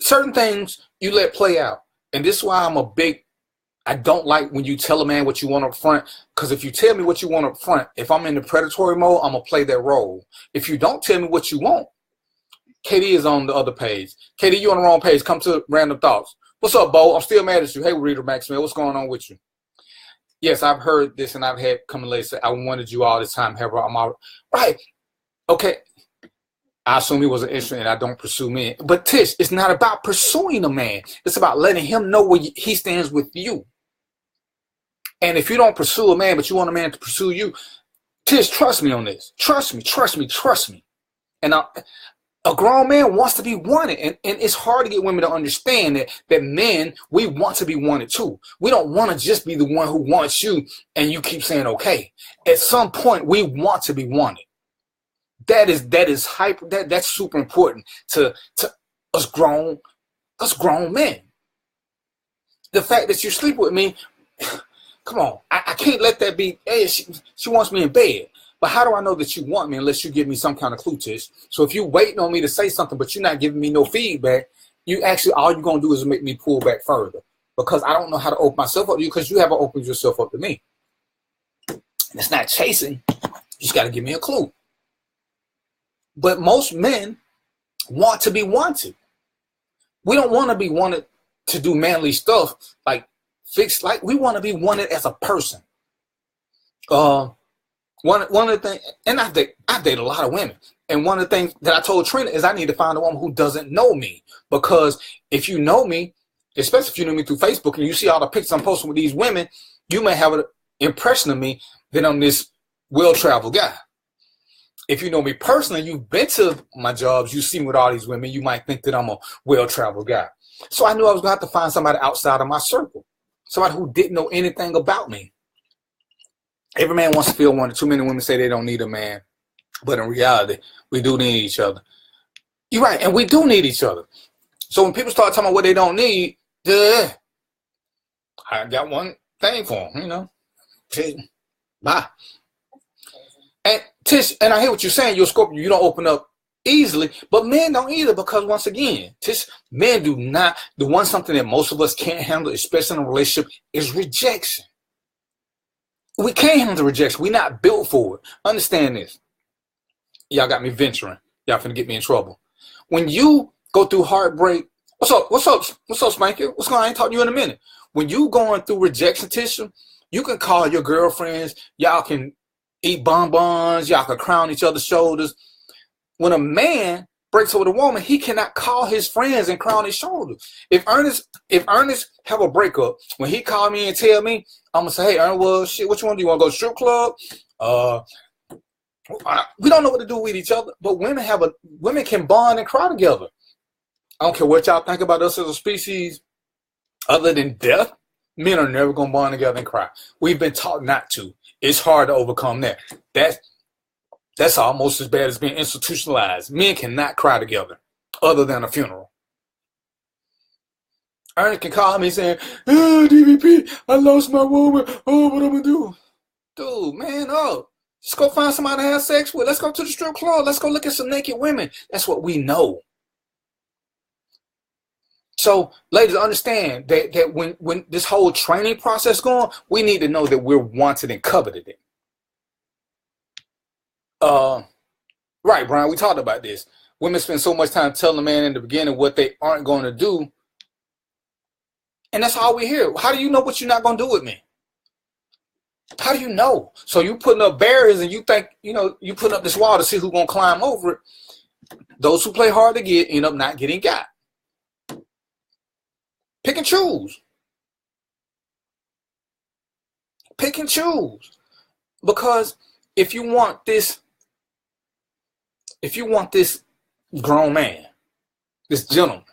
certain things you let play out. And this is why I don't like when you tell a man what you want up front, because if you tell me what you want up front, if I'm in the predatory mode, I'm going to play that role. If you don't tell me what you want, Katie is on the other page. Katie, you on the wrong page. Come to Random Thoughts. What's up, Bo? I'm still mad at you. Hey, Reader Maxwell, what's going on with you? Yes, I've heard this, and I've had coming late say, I wanted you all this time. However, I'm all right. Okay. I assume he wasn't interested, and I don't pursue men. But Tish, it's not about pursuing a man. It's about letting him know where he stands with you. And if you don't pursue a man, but you want a man to pursue you, Tish, trust me on this. Trust me, trust me, trust me. And a grown man wants to be wanted. And it's hard to get women to understand that men, we want to be wanted too. We don't want to just be the one who wants you and you keep saying okay. At some point, we want to be wanted. That's super important to us grown men. The fact that you sleep with me, come on, I can't let that be, hey, she wants me in bed. But how do I know that you want me unless you give me some kind of clue, Tish? So if you're waiting on me to say something, but you're not giving me no feedback, you actually, all you're going to do is make me pull back further. Because I don't know how to open myself up to you because you haven't opened yourself up to me. And it's not chasing. You just got to give me a clue. But most men want to be wanted. We don't want to be wanted to do manly stuff like fix, like we want to be wanted as a person. One of the things, and I date a lot of women, and one of the things that I told Trina is I need to find a woman who doesn't know me, because if you know me, especially if you know me through Facebook and you see all the pictures I'm posting with these women, you may have an impression of me that I'm this well-traveled guy. If you know me personally, you've been to my jobs, you see me with all these women, you might think that I'm a well-traveled guy. So I knew I was going to have to find somebody outside of my circle, somebody who didn't know anything about me. Every man wants to feel wanted. Too many women say they don't need a man. But in reality, we do need each other. You're right, and we do need each other. So when people start talking about what they don't need, I got one thing for them, you know. Bye. And Tish, and I hear what you're saying, you're a Scorpio, you don't open up easily, but men don't either, because once again, Tish, men do not, something that most of us can't handle, especially in a relationship, is rejection. We can't handle rejection. We're not built for it. Understand this. Y'all got me venturing. Y'all finna get me in trouble. When you go through heartbreak, what's up, Spanky? What's going on? I ain't talking to you in a minute. When you going through rejection, Tisha, you can call your girlfriends. Y'all can eat bonbons. Y'all can crown each other's shoulders. When a man breaks up with a woman, he cannot call his friends and crown his shoulders. If Ernest have a breakup, when he call me and tell me, I'm gonna say, hey, Ernest, well, shit, what you want to do? You want to go to strip club? We don't know what to do with each other, but women can bond and cry together. I don't care what y'all think about us as a species, other than death. Men are never gonna bond together and cry. We've been taught not to. It's hard to overcome that. That's almost as bad as being institutionalized. Men cannot cry together, other than a funeral. Ernest can call me saying, oh, DVP, I lost my woman. Oh, what I'm gonna do? Dude, man up. Just go find somebody to have sex with. Let's go to the strip club. Let's go look at some naked women. That's what we know. So, ladies, understand that when this whole training process going, we need to know that we're wanted and coveted. Right, Brian, we talked about this. Women spend so much time telling a man in the beginning what they aren't going to do. And that's all we hear. How do you know what you're not going to do with me? How do you know? So you putting up barriers and you think, you putting up this wall to see who's going to climb over it. Those who play hard to get end up not getting got. Pick and choose. Pick and choose. Because if you want this grown man, this gentleman,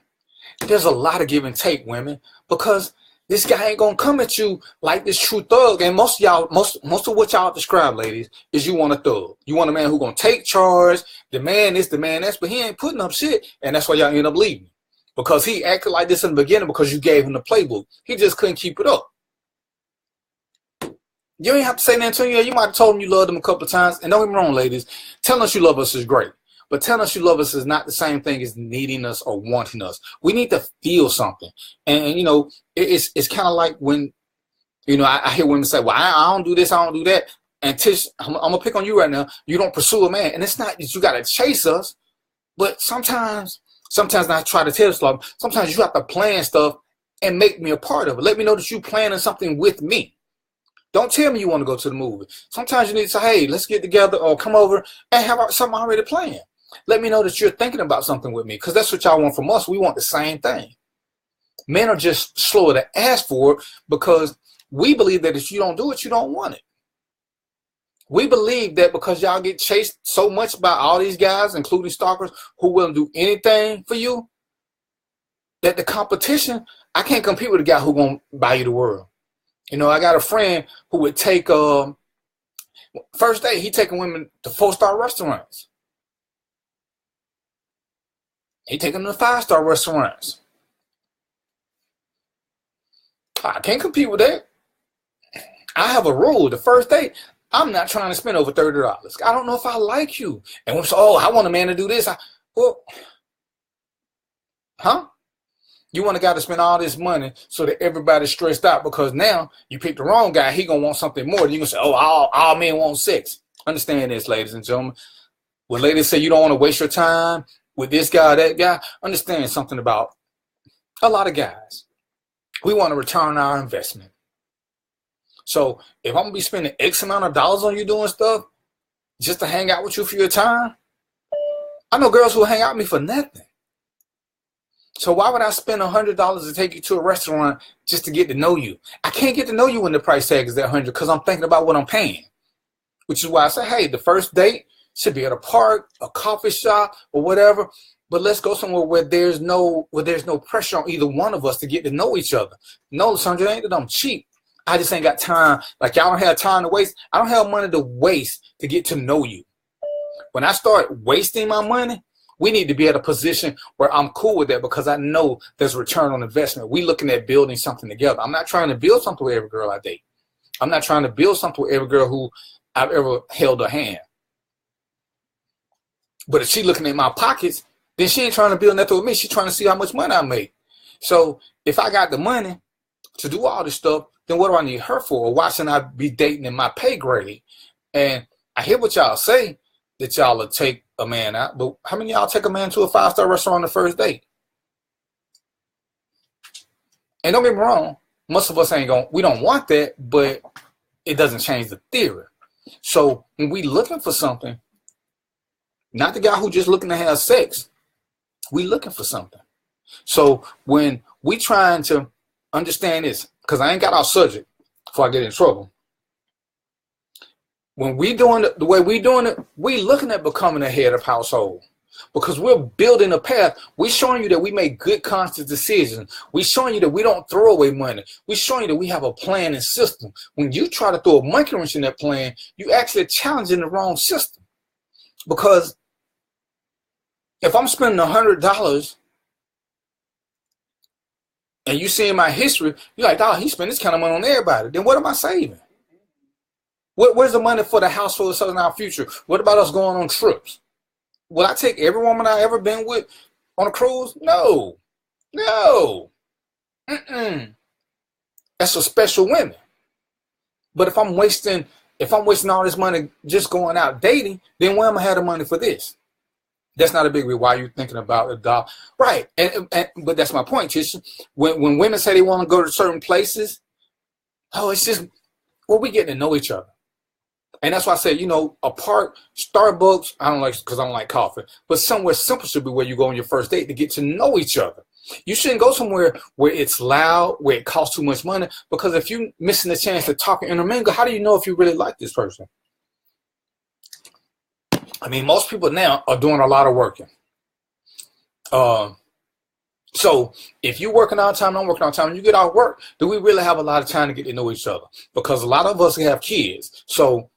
there's a lot of give and take, women, because this guy ain't gonna come at you like this true thug. And most of what y'all describe, ladies, is you want a thug. You want a man who gonna take charge, demand this, demand that, but he ain't putting up shit, and that's why y'all end up leaving. Because he acted like this in the beginning because you gave him the playbook. He just couldn't keep it up. You ain't have to say nothing to you. You might have told him you loved him a couple of times. And don't get me wrong, ladies. Telling us you love us is great. But telling us you love us is not the same thing as needing us or wanting us. We need to feel something. And it's kind of like when, I hear women say, well, I don't do this, I don't do that. And Tish, I'm going to pick on you right now. You don't pursue a man. And it's not that you got to chase us. But sometimes I try to tell this, sometimes you have to plan stuff and make me a part of it. Let me know that you planning something with me. Don't tell me you want to go to the movie. Sometimes you need to say, hey, let's get together or come over and have something already planned. Let me know that you're thinking about something with me, because that's what y'all want from us. We want the same thing. Men are just slower to ask for it because we believe that if you don't do it, you don't want it. We believe that because y'all get chased so much by all these guys, including stalkers, who will do anything for you, that the competition, I can't compete with a guy who gonna buy you the world. You know, I got a friend who would take first date, he taking women to 4-star restaurants. He taking them to 5-star restaurants. I can't compete with that. I have a rule. The first date, I'm not trying to spend over $30. I don't know if I like you. And when so, I want a man to do this. You want a guy to spend all this money so that everybody's stressed out because now you picked the wrong guy. He gonna want something more. Then you gonna say, oh, all men want sex. Understand this, ladies and gentlemen. When ladies say you don't want to waste your time with this guy or that guy, understand something about a lot of guys. We want to return our investment. So if I'm gonna be spending X amount of dollars on you doing stuff just to hang out with you for your time, I know girls who hang out with me for nothing. So why would I spend $100 to take you to a restaurant just to get to know you? I can't get to know you when the price tag is that $100 because I'm thinking about what I'm paying. Which is why I say, hey, the first date should be at a park, a coffee shop, or whatever. But let's go somewhere where there's no pressure on either one of us to get to know each other. No, Sandra, ain't that I'm cheap. I just ain't got time. Like y'all don't have time to waste. I don't have money to waste to get to know you. When I start wasting my money, we need to be at a position where I'm cool with that because I know there's return on investment. We looking at building something together. I'm not trying to build something with every girl I date. I'm not trying to build something with every girl who I've ever held her hand. But if she looking at my pockets, then she ain't trying to build nothing with me. She's trying to see how much money I make. So if I got the money to do all this stuff, then what do I need her for? Or why shouldn't I be dating in my pay grade? And I hear what y'all say, that y'all will take a man out, but how many of y'all take a man to a 5-star restaurant on the first date? And don't get me wrong, most of us we don't want that, but it doesn't change the theory. So when we looking for something, not the guy who just looking to have sex, we looking for something. So when we trying to understand this, because I ain't got our subject before I get in trouble. When we doing it the way we doing it, we looking at becoming a head of household because we're building a path. We're showing you that we make good conscious decisions. We're showing you that we don't throw away money. We're showing you that we have a plan and system. When you try to throw a monkey wrench in that plan, you actually challenging the wrong system. Because if I'm spending $100 and you see in my history, you're like, oh, he spent this kind of money on everybody. Then what am I saving? Where's the money for the house for us in our future? What about us going on trips? Will I take every woman I ever been with on a cruise? No. That's a special women. But if I'm wasting all this money just going out dating, then where am I have the money for this? That's not a big reason why you're thinking about a dog. Right. But that's my point, Tisha. When women say they want to go to certain places, it's just, we getting to know each other. And that's why I say, a park, Starbucks, I don't like because I don't like coffee, but somewhere simple should be where you go on your first date to get to know each other. You shouldn't go somewhere where it's loud, where it costs too much money, because if you're missing the chance to talk and intermingle, how do you know if you really like this person? I mean, most people now are doing a lot of working. So if you're working all the time, I'm working all the time, and you get out of work, do we really have a lot of time to get to know each other? Because a lot of us have kids. So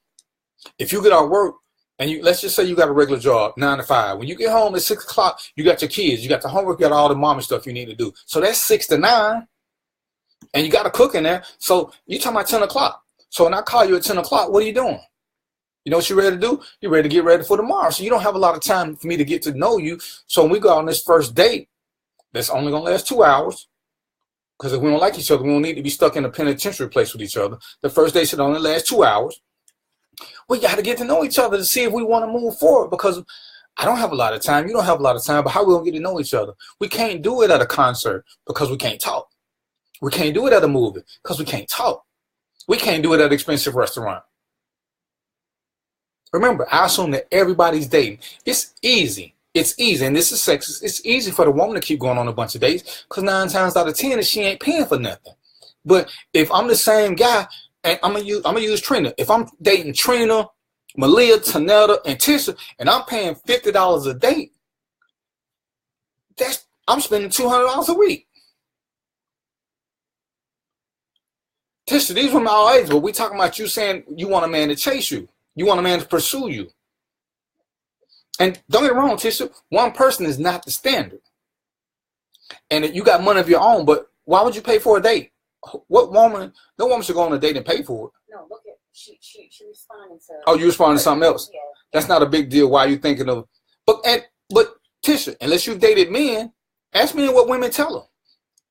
if you get out of work and let's just say you got a regular job, 9 to 5. When you get home at 6 o'clock, you got your kids, you got the homework, you got all the mommy stuff you need to do. So that's 6 to 9, and you got to cook in there. So you're talking about 10 o'clock. So when I call you at 10 o'clock, what are you doing? You know what you're ready to do? You're ready to get ready for tomorrow. So you don't have a lot of time for me to get to know you. So when we go on this first date, that's only going to last 2 hours. Because if we don't like each other, we don't need to be stuck in a penitentiary place with each other. The first date should only last 2 hours. We got to get to know each other to see if we want to move forward, because I don't have a lot of time. You don't have a lot of time, but how are we going to get to know each other? We can't do it at a concert because we can't talk. We can't do it at a movie because we can't talk. We can't do it at an expensive restaurant. Remember, I assume that everybody's dating. It's easy. It's easy, and this is sexist. It's easy for the woman to keep going on a bunch of dates because 9 times out of 10, she ain't paying for nothing. But if I'm the same guy, and I'm gonna use Trina. If I'm dating Trina, Malia, Tanetta, and Tisha, and I'm paying $50 a date, I'm spending $200 a week. Tisha, these women all age, but we talking about you saying you want a man to chase you. You want a man to pursue you. And don't get me wrong, Tisha, one person is not the standard. And you got money of your own, but why would you pay for a date? What woman, no woman should go on a date and pay for it. No, look at, she responded to. Oh, you responding to something else? Yeah. That's not a big deal. Why are you thinking of, but Tisha, unless you've dated men, ask me what women tell them.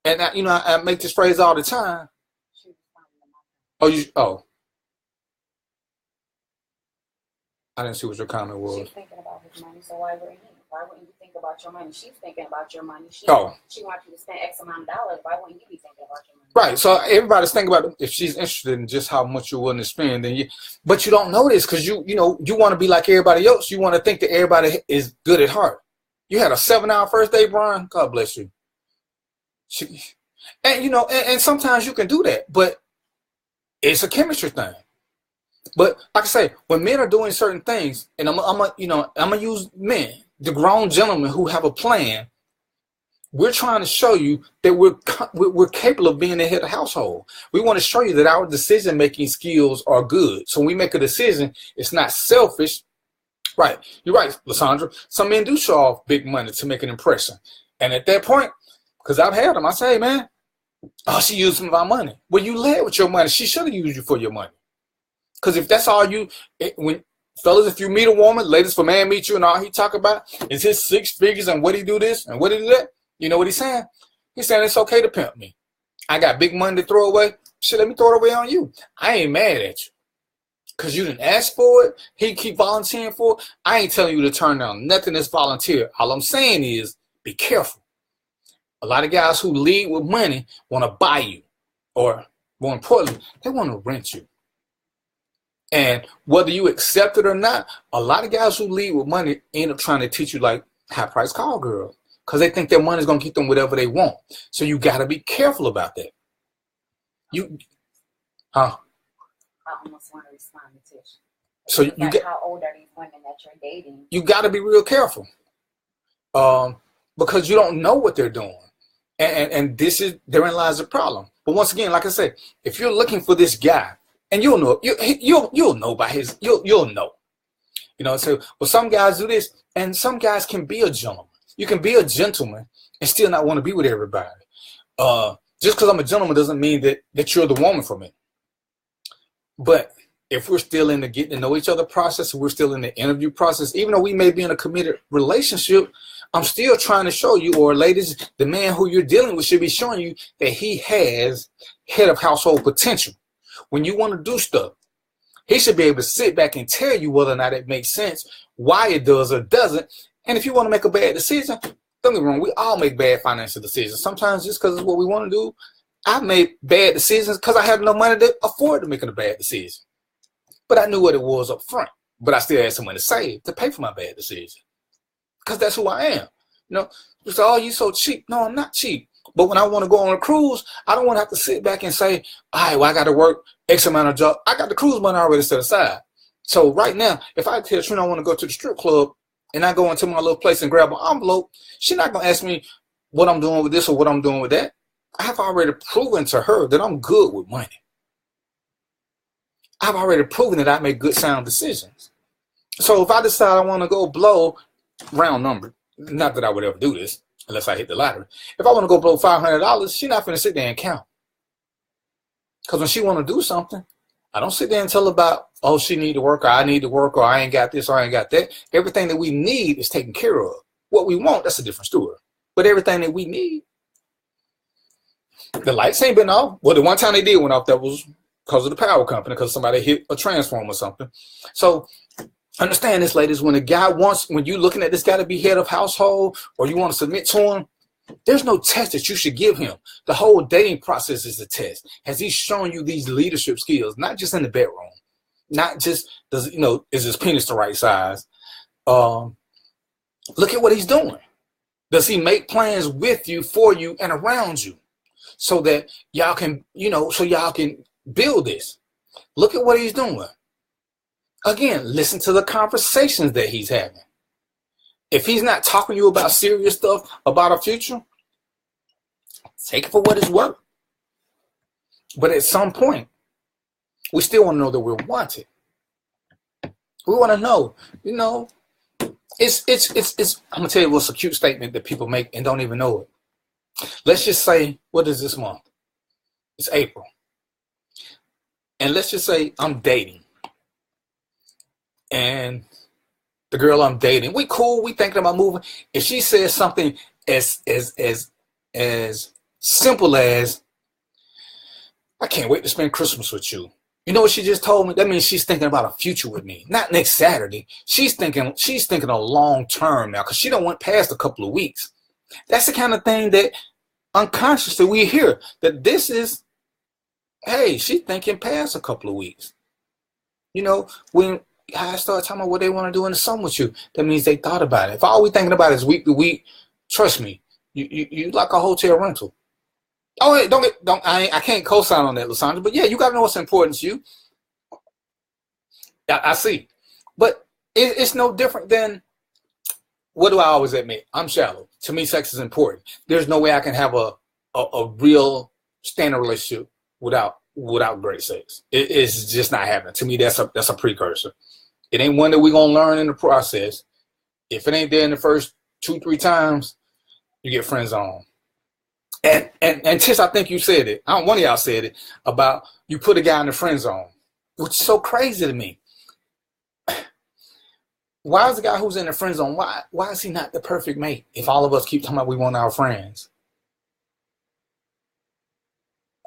And I make this phrase all the time. She responded to my I didn't see what your comment was. She's thinking about his money, so why wouldn't he? Why wouldn't you think about your money? She's thinking about your money. She wants you to spend X amount of dollars. Why wouldn't you be thinking about your money? Right. So everybody's thinking about if she's interested in just how much you're willing to spend, but you don't know this because you want to be like everybody else. You want to think that everybody is good at heart. You had a 7-hour first date, Brian. God bless you. And sometimes you can do that, but it's a chemistry thing. But like I say, when men are doing certain things, and I'm gonna use men, the grown gentlemen who have a plan. We're trying to show you that we're capable of being the head of the household. We want to show you that our decision-making skills are good. So when we make a decision, it's not selfish. Right. You're right, Lysandra. Some men do show off big money to make an impression. And at that point, because I've had them, I say, hey, man, she used some of our money. Well, you led with your money. She should have used you for your money. Because if that's all fellas, if you meet a woman, ladies, for man meet you and all he talk about is his 6 figures and what he do this and what he do that, you know what he's saying? He's saying it's okay to pimp me. I got big money to throw away. Shit, let me throw it away on you. I ain't mad at you. Because you didn't ask for it. He keep volunteering for it. I ain't telling you to turn down nothing that's volunteer. All I'm saying is be careful. A lot of guys who lead with money want to buy you. Or more importantly, they want to rent you. And whether you accept it or not, a lot of guys who lead with money end up trying to teach you like high price call girls because they think their money is going to keep them whatever they want. So you got to be careful about that. I almost want to respond to Tish. So you get how old are these women that you're dating? You got to be real careful, because you don't know what they're doing, and therein lies the problem. But once again, like I said, if you're looking for this guy. And you'll know you'll know by you'll know. So well, some guys do this, and some guys can be a gentleman. You can be a gentleman and still not want to be with everybody. Just because I'm a gentleman doesn't mean that you're the woman for me. But if we're still in the getting to know each other process, we're still in the interview process, even though we may be in a committed relationship, I'm still trying to show you, or ladies, the man who you're dealing with should be showing you that he has head of household potential. When you want to do stuff, he should be able to sit back and tell you whether or not it makes sense, why it does or doesn't. And if you want to make a bad decision, don't get me wrong, we all make bad financial decisions. Sometimes just because it's what we want to do. I've made bad decisions because I had no money to afford to make a bad decision. But I knew what it was up front. But I still had some money to save to pay for my bad decision. Because that's who I am. You say, oh, you so cheap. No, I'm not cheap. But when I want to go on a cruise, I don't want to have to sit back and say, all right, well, I got to work X amount of job. I got the cruise money already set aside. So right now, if I tell Trina I want to go to the strip club and I go into my little place and grab an envelope, she's not going to ask me what I'm doing with this or what I'm doing with that. I have already proven to her that I'm good with money. I've already proven that I make good sound decisions. So if I decide I want to go blow round number, not that I would ever do this, unless I hit the lottery. If I want to go blow $500, she's not going to sit there and count. Because when she want to do something, I don't sit there and tell her about, oh, she need to work, or I need to work, or I ain't got this, or I ain't got that. Everything that we need is taken care of. What we want, that's a different story. But everything that we need, the lights ain't been off. Well, the one time they did went off, that was because of the power company, because somebody hit a transformer or something. So understand this, ladies, when you're looking at this guy to be head of household, or you want to submit to him, There's no test that you should give him. The whole dating process is a test. Has he shown you these leadership skills, not just in the bedroom, not just is his penis the right size? Look at what he's doing. Does he make plans with you, for you, and around you, so that y'all can, build this? Look at what he's doing. Again, listen to the conversations that he's having. If he's not talking to you about serious stuff, about a future, take it for what it's worth. But at some point, we still want to know that we're wanted. We want to know, it's I'm gonna tell you what's a cute statement that people make and don't even know it. Let's just say, what is this month? It's April. And let's just say I'm dating. And the girl I'm dating, we cool, we thinking about moving. If she says something as simple as, I can't wait to spend Christmas with you. You know what she just told me? That means she's thinking about a future with me. Not next Saturday. She's thinking a long term now, because she don't went past a couple of weeks. That's the kind of thing that unconsciously we hear, that this is, hey, she's thinking past a couple of weeks. When I start talking about what they want to do in the summer with you, that means they thought about it. If all we thinking about is week to week, trust me, you like a hotel rental. Oh, hey, I can't co-sign on that, Lysandra, but yeah, you got to know what's important to you. I see. But it's no different than, what do I always admit? I'm shallow. To me, sex is important. There's no way I can have a real standard relationship without great sex. It's just not happening. To me, that's a precursor. It ain't one that we're going to learn in the process. If it ain't there in the first 2-3 times, you get friend zone. And Tish, I think you said it. One of y'all said it about you put a guy in the friend zone, which is so crazy to me. Why is the guy who's in the friend zone, why is he not the perfect mate if all of us keep talking about we want our friends?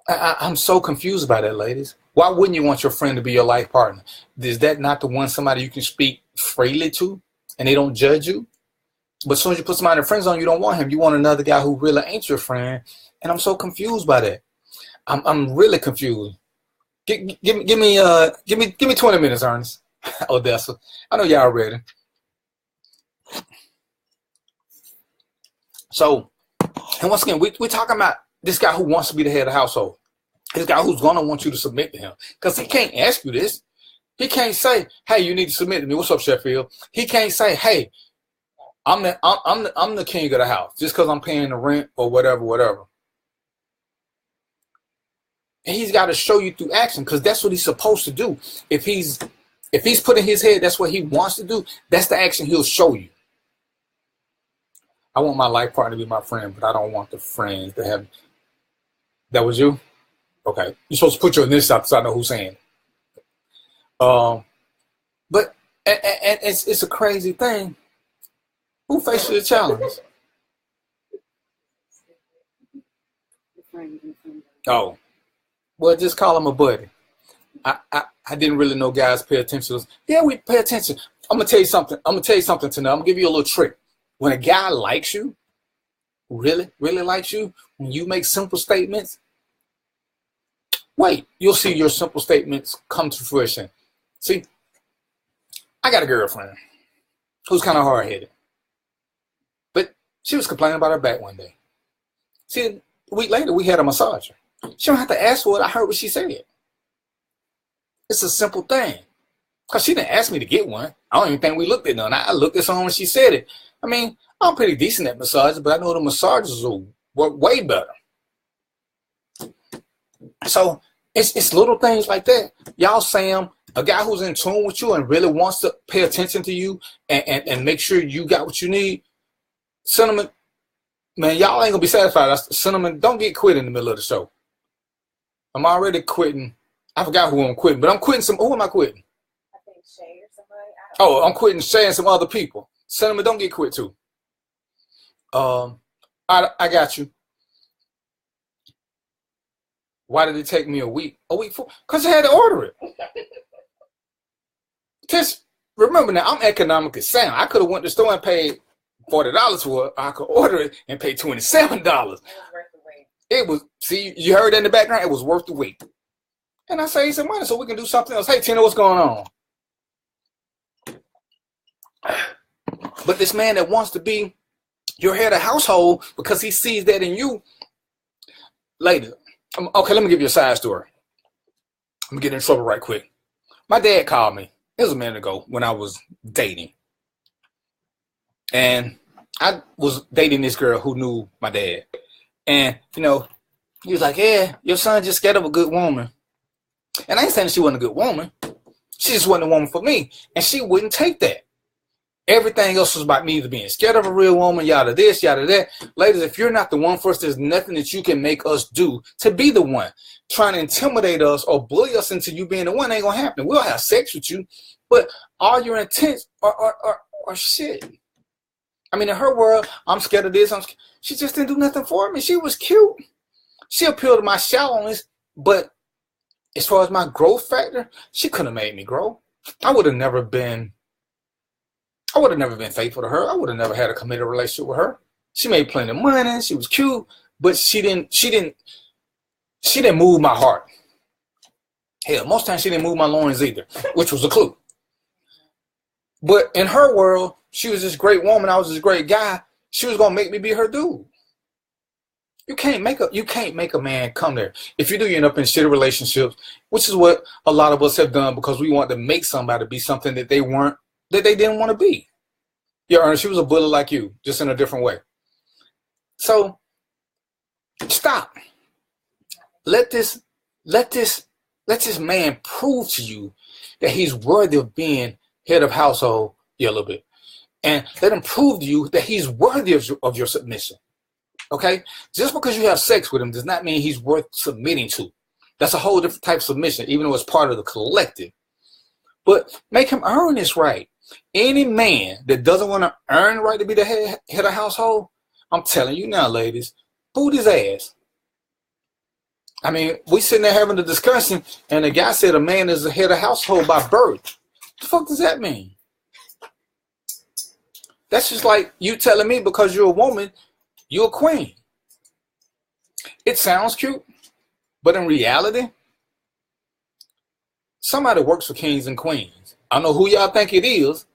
I'm so confused by that, ladies. Why wouldn't you want your friend to be your life partner? Is that not the one, somebody you can speak freely to and they don't judge you? But as soon as you put somebody in the friend zone, you don't want him. You want another guy who really ain't your friend. And I'm so confused by that. I'm really confused. Give me 20 minutes, Ernest. Odessa. I know y'all ready. So, and once again, we're talking about this guy who wants to be the head of the household. This guy who's gonna want you to submit to him. Because he can't ask you this. He can't say, hey, you need to submit to me. What's up, Sheffield? He can't say, hey, I'm the king of the house just because I'm paying the rent or whatever. And he's got to show you through action, because that's what he's supposed to do. If he's put in his head that's what he wants to do, that's the action he'll show you. I want my life partner to be my friend, but I don't want the friends to have. That was you? Okay. You're supposed to put your initials out so I know who's saying it. But it's a crazy thing. Who faces the challenge? Oh, well, just call him a buddy. I didn't really know guys pay attention. Yeah, we pay attention. I'm gonna tell you something tonight. I'm gonna give you a little trick. When a guy likes you, really likes you, when you make simple statements, wait, you'll see your simple statements come to fruition. See, I got a girlfriend who's kind of hard-headed. But she was complaining about her back one day. See, a week later, we had a massager. She don't have to ask for it. I heard what she said. It's a simple thing. Because she didn't ask me to get one. I don't even think we looked at none. I looked at someone when she said it. I mean, I'm pretty decent at massages, but I know the massages will work way better. So it's little things like that. Y'all, Sam, a guy who's in tune with you and really wants to pay attention to you and make sure you got what you need. Cinnamon, man, y'all ain't gonna be satisfied. Cinnamon, don't get quit in the middle of the show. I'm already quitting. I forgot who I'm quitting, but I'm quitting who am I quitting? I think Shay or somebody. Oh, I'm quitting Shay and some other people. Cinnamon, don't get quit too. I got you. Why did it take me a week? Because I had to order it. Just remember now, I'm economically sound. I could have went to the store and paid $40 for it, I could order it and pay $27. It was, see, you heard that in the background? It was worth the wait. And I saved some money so we can do something else. Hey, Tina, what's going on? But this man that wants to be your head of household because he sees that in you. Ladies, okay, let me give you a side story. Let me get in trouble right quick. My dad called me. It was a minute ago when I was dating. And I was dating this girl who knew my dad. And, you know, he was like, yeah, your son just scared of a good woman. And I ain't saying she wasn't a good woman. She just wasn't a woman for me. And she wouldn't take that. Everything else was about me either being scared of a real woman, yada this, yada that. Ladies, if you're not the one for us, there's nothing that you can make us do to be the one. Trying to intimidate us or bully us into you being the one ain't gonna happen. We'll have sex with you, but all your intents are shit. I mean, in her world, I'm scared of this. She just didn't do nothing for me. She was cute. She appealed to my shallowness, but as far as my growth factor, she couldn't have made me grow. I would have never been faithful to her. I would have never had a committed relationship with her. She made plenty of money. She was cute, but she didn't move my heart. Hell, most times she didn't move my loins either, which was a clue. But in her world, she was this great woman. I was this great guy. She was gonna make me be her dude. You can't make a man come there. If you do, you end up in shitty relationships, which is what a lot of us have done because we want to make somebody be something that they weren't, that they didn't want to be. Yeah, Ernest, she was a bully like you, just in a different way. So stop. Let this man prove to you that he's worthy of being head of household. Yeah, a little bit. And let him prove to you that he's worthy of your submission. Okay? Just because you have sex with him does not mean he's worth submitting to. That's a whole different type of submission, even though it's part of the collective. But make him earn this right. Any man that doesn't want to earn the right to be the head of household, I'm telling you now, ladies, boot his ass. I mean, we sitting there having a discussion, and the guy said a man is the head of household by birth. What the fuck does that mean? That's just like you telling me because you're a woman, you're a queen. It sounds cute, but in reality, somebody works for kings and queens. I don't know who y'all think it is,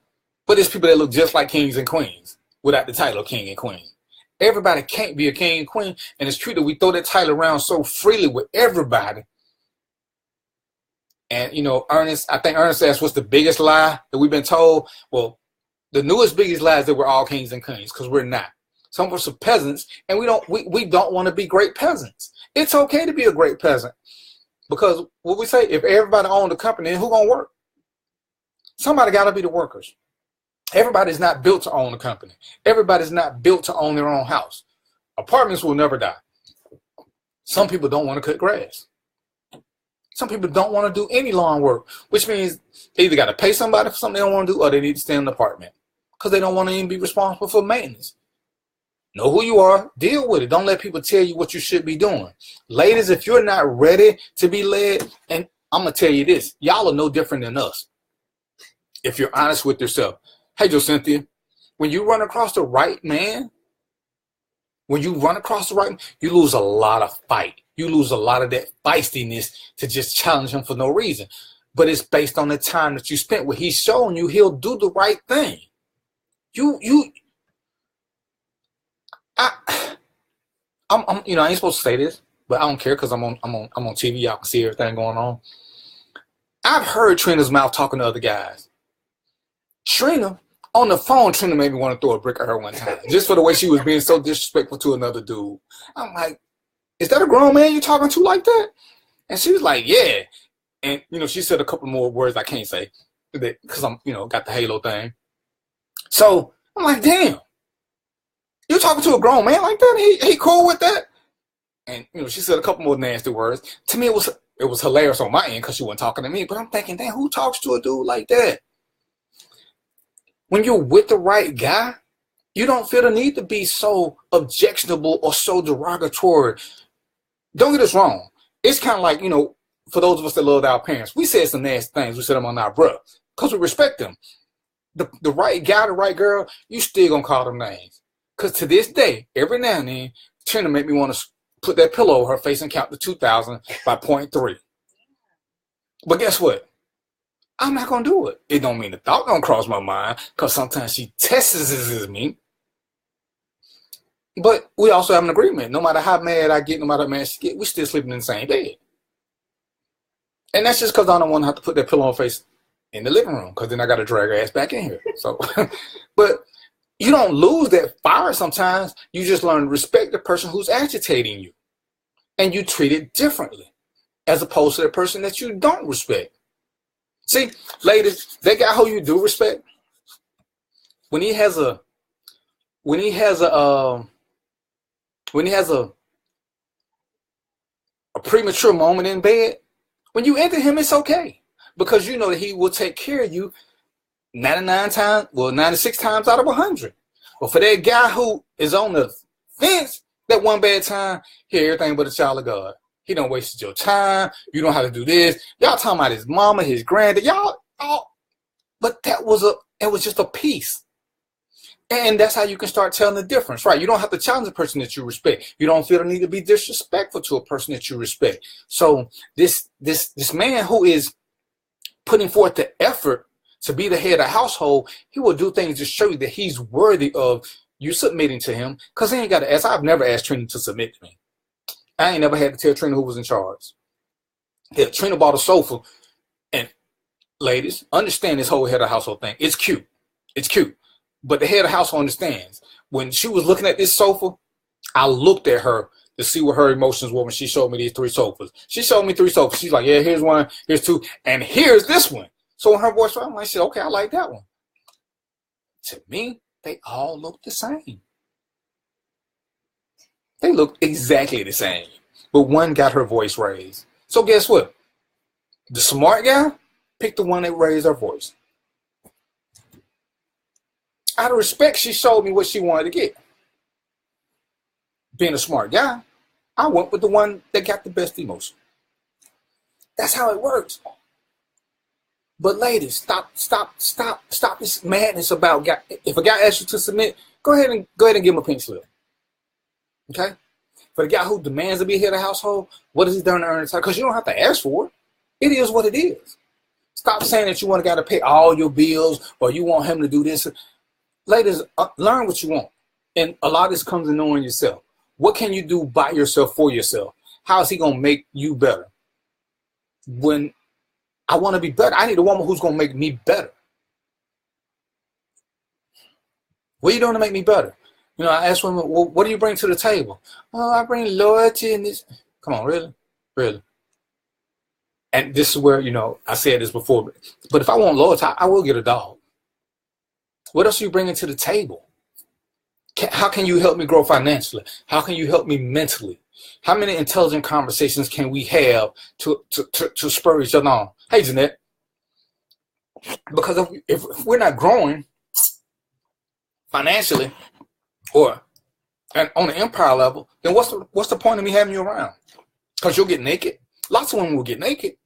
but it's people that look just like kings and queens without the title of king and queen. Everybody can't be a king and queen, and it's true that we throw that title around so freely with everybody. And, you know, I think Ernest asked what's the biggest lie that we've been told? Well, the newest biggest lie is that we're all kings and queens, because we're not. Some of us are peasants, and we don't want to be great peasants. It's okay to be a great peasant, because what we say, if everybody owned the company, then who gonna work? Somebody got to be the workers. Everybody's not built to own a company. Everybody's not built to own their own house. Apartments will never die. Some people don't want to cut grass. Some people don't want to do any lawn work, which means they either got to pay somebody for something they don't want to do, or they need to stay in an apartment because they don't want to even be responsible for maintenance. Know who you are, deal with it. Don't let people tell you what you should be doing. Ladies, if you're not ready to be led, and I'm going to tell you this, y'all are no different than us. If you're honest with yourself. Hey, Josynthia, when you run across the right man, you lose a lot of fight. You lose a lot of that feistiness to just challenge him for no reason. But it's based on the time that you spent where he's showing you he'll do the right thing. I ain't supposed to say this, but I don't care because I'm on TV. Y'all can see everything going on. I've heard Trina's mouth talking to other guys. Trina, on the phone, Trina made me want to throw a brick at her one time, just for the way she was being so disrespectful to another dude. I'm like, is that a grown man you talking to like that? And she was like, yeah. And, she said a couple more words I can't say because I'm, got the halo thing. So I'm like, damn, you talking to a grown man like that? He cool with that? And, she said a couple more nasty words. To me, it was hilarious on my end because she wasn't talking to me. But I'm thinking, damn, who talks to a dude like that? When you're with the right guy, you don't feel the need to be so objectionable or so derogatory. Don't get us wrong. It's kind of like, for those of us that loved our parents, we said some nasty things. We said them on our bruh because we respect them. the right guy, the right girl, you still gonna call them names. Because to this day, every now and then, Trina make me want to put that pillow over her face and count to 2,000 by 0.3. But guess what? I'm not gonna do it. It don't mean the thought don't cross my mind, because sometimes she tests me. But we also have an agreement. No matter how mad I get, no matter how mad she get, we still sleeping in the same bed. And that's just because I don't want to have to put that pillow on her face in the living room, because then I got to drag her ass back in here. So, but you don't lose that fire sometimes. You just learn to respect the person who's agitating you. And you treat it differently, as opposed to the person that you don't respect. See, ladies, that guy who you do respect, when he has a premature moment in bed, when you enter him, it's okay, because you know that he will take care of you 96 times out of 100. But for that guy who is on the fence, that one bad time, hear everything but a child of God. He don't waste your time. You don't have to do this. Y'all talking about his mama, his granddad, but it was just a piece. And that's how you can start telling the difference, right? You don't have to challenge a person that you respect. You don't feel the need to be disrespectful to a person that you respect. So this man who is putting forth the effort to be the head of the household, he will do things to show you that he's worthy of you submitting to him, because he ain't got to ask. I've never asked Trina to submit to me. I ain't never had to tell Trina who was in charge. Yeah, Trina bought a sofa, and ladies, understand this whole head of household thing. It's cute. It's cute. But the head of household understands. When she was looking at this sofa, I looked at her to see what her emotions were when she showed me these 3 sofas. She showed me 3 sofas. She's like, yeah, here's 1, here's 2, and here's this one. So when her voice went, I said, okay, I like that one. To me, they all look the same. They look exactly the same. But one got her voice raised. So guess what? The smart guy picked the one that raised her voice. Out of respect, she showed me what she wanted to get. Being a smart guy, I went with the one that got the best emotion. That's how it works. But ladies, stop this madness about guy. If a guy asks you to submit, go ahead and give him a pink slip. Okay? For the guy who demands to be head of the household, what has he done to earn his time? Because you don't have to ask for it. It is what it is. Stop saying that you want a guy to pay all your bills, or you want him to do this. Ladies, learn what you want. And a lot of this comes in knowing yourself. What can you do by yourself for yourself? How is he going to make you better? When I want to be better, I need a woman who's going to make me better. What are you doing to make me better? You know, I ask women, well, what do you bring to the table? Oh, I bring loyalty and this. Come on, really? Really? And this is where, you know, I said this before, but if I want loyalty, I will get a dog. What else are you bringing to the table? How can you help me grow financially? How can you help me mentally? How many intelligent conversations can we have to spur each other on? Hey, Jeanette. Because if we're not growing financially or on the empire level, then what's the point of me having you around? Because you'll get naked. Lots of women will get naked.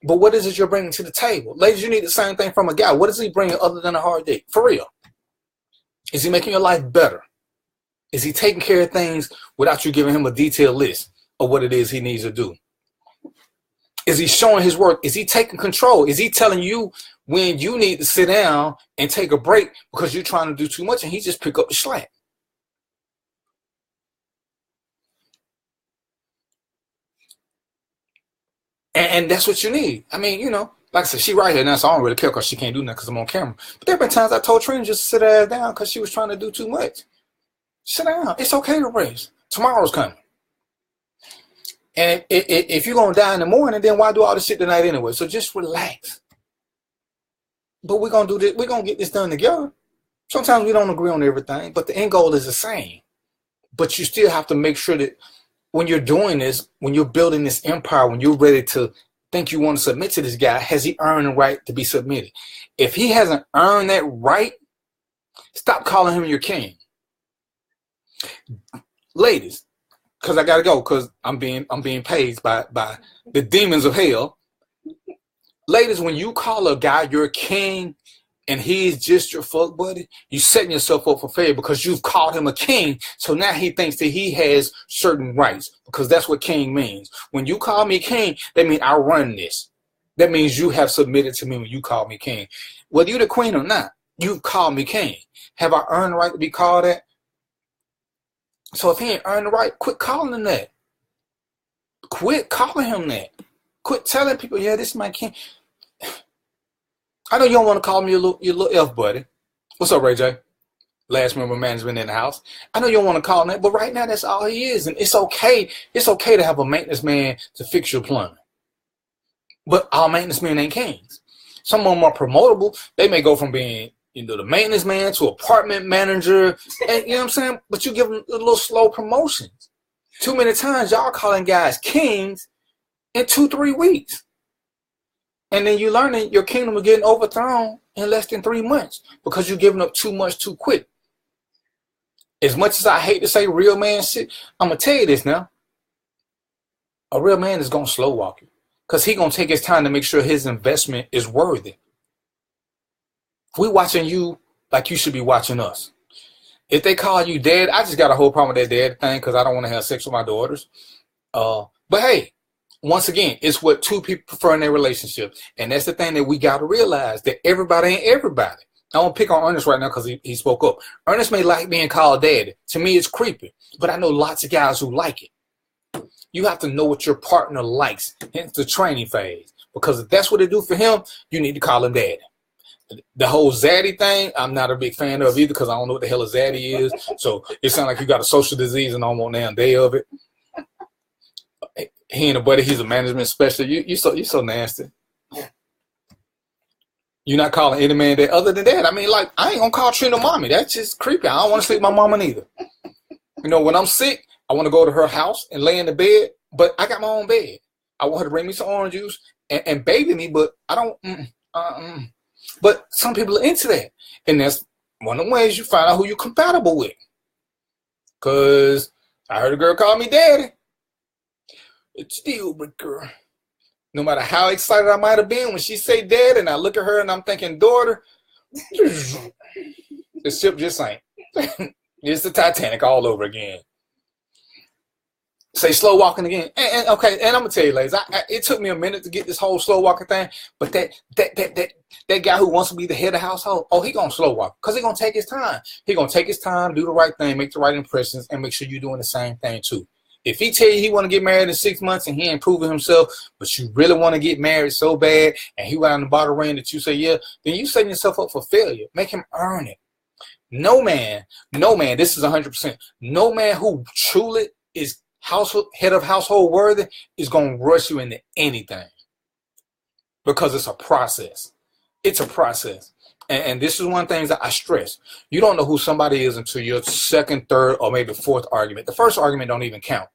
But what is it you're bringing to the table? Ladies, you need the same thing from a guy. What is he bringing other than a hard date? For real. Is he making your life better? Is he taking care of things without you giving him a detailed list of what it is he needs to do? Is he showing his work? Is he taking control? Is he telling you when you need to sit down and take a break because you're trying to do too much and he just pick up the slack? And that's what you need. I mean, you know, like I said, she right here now, so I don't really care because she can't do nothing because I'm on camera. But there have been times I told Trina just to sit her ass down because she was trying to do too much. Sit down. It's okay to rest. Tomorrow's coming. And if you're going to die in the morning, then why do all this shit tonight anyway? So just relax. But we're going to do this. We're going to get this done together. Sometimes we don't agree on everything, but the end goal is the same. But you still have to make sure that when you're doing this, when you're building this empire, when you're ready to think you want to submit to this guy, has he earned the right to be submitted? If he hasn't earned that right, stop calling him your king. Ladies, because I gotta go, because I'm being paged by the demons of hell. Ladies, when you call a guy your king, and he's just your fuck buddy, you setting yourself up for failure because you've called him a king. So now he thinks that he has certain rights, because that's what king means. When you call me king, that means I run this. That means you have submitted to me when you call me king. Whether you're the queen or not, you've called me king. Have I earned the right to be called that? So if he ain't earned the right, quit calling him that. Quit calling him that. Quit telling people, yeah, this is my king. I know you don't want to call me your little F buddy. What's up, Ray J? Last member of management in the house. I know you don't want to call him that, but right now that's all he is. And it's okay. It's okay to have a maintenance man to fix your plumbing. But all maintenance men ain't kings. Some of them are promotable. They may go from being, the maintenance man to apartment manager. And, you know what I'm saying? But you give them a little slow promotions. Too many times y'all calling guys kings in 2-3 weeks. And then you learn that your kingdom is getting overthrown in less than 3 months because you're giving up too much too quick. As much as I hate to say real man shit, I'm going to tell you this now. A real man is going to slow walk you because he's going to take his time to make sure his investment is worthy. We watching you like you should be watching us. If they call you dad, I just got a whole problem with that dad thing because I don't want to have sex with my daughters. But hey, once again, it's what two people prefer in their relationship. And that's the thing that we got to realize, that everybody ain't everybody. I don't pick on Ernest right now because he spoke up. Ernest may like being called daddy. To me, it's creepy. But I know lots of guys who like it. You have to know what your partner likes. Hence the training phase. Because if that's what it do for him, you need to call him daddy. The whole zaddy thing, I'm not a big fan of either because I don't know what the hell a zaddy is. So it sounds like you got a social disease and I don't want damn day of it. He ain't a buddy. He's a management specialist. You so nasty. You're not calling any man that other than that. I mean, like, I ain't gonna call Trina mommy. That's just creepy. I don't want to sleep with my mama neither. When I'm sick, I want to go to her house and lay in the bed, but I got my own bed. I want her to bring me some orange juice and baby me, but I don't. But some people are into that, and that's one of the ways you find out who you're compatible with. Cause I heard a girl call me daddy. It's deal breaker. No matter how excited I might have been when she say dad, and I look at her and I'm thinking daughter, the ship just sank. It's the Titanic all over again. Say slow walking again. And okay, and I'm gonna tell you, ladies, it took me a minute to get this whole slow walking thing, but that guy who wants to be the head of the household, he gonna slow walk because he gonna take his time. He gonna take his time, do the right thing, make the right impressions, and make sure you're doing the same thing too. If he tell you he want to get married in 6 months and he ain't proving himself, but you really want to get married so bad and he went on the bottom ring that you say yeah, then you setting yourself up for failure. Make him earn it. No man, this is 100%. No man who truly is head of household worthy is going to rush you into anything because it's a process. It's a process. And this is one of the things that I stress. You don't know who somebody is until your second, third, or maybe fourth argument. The first argument don't even count.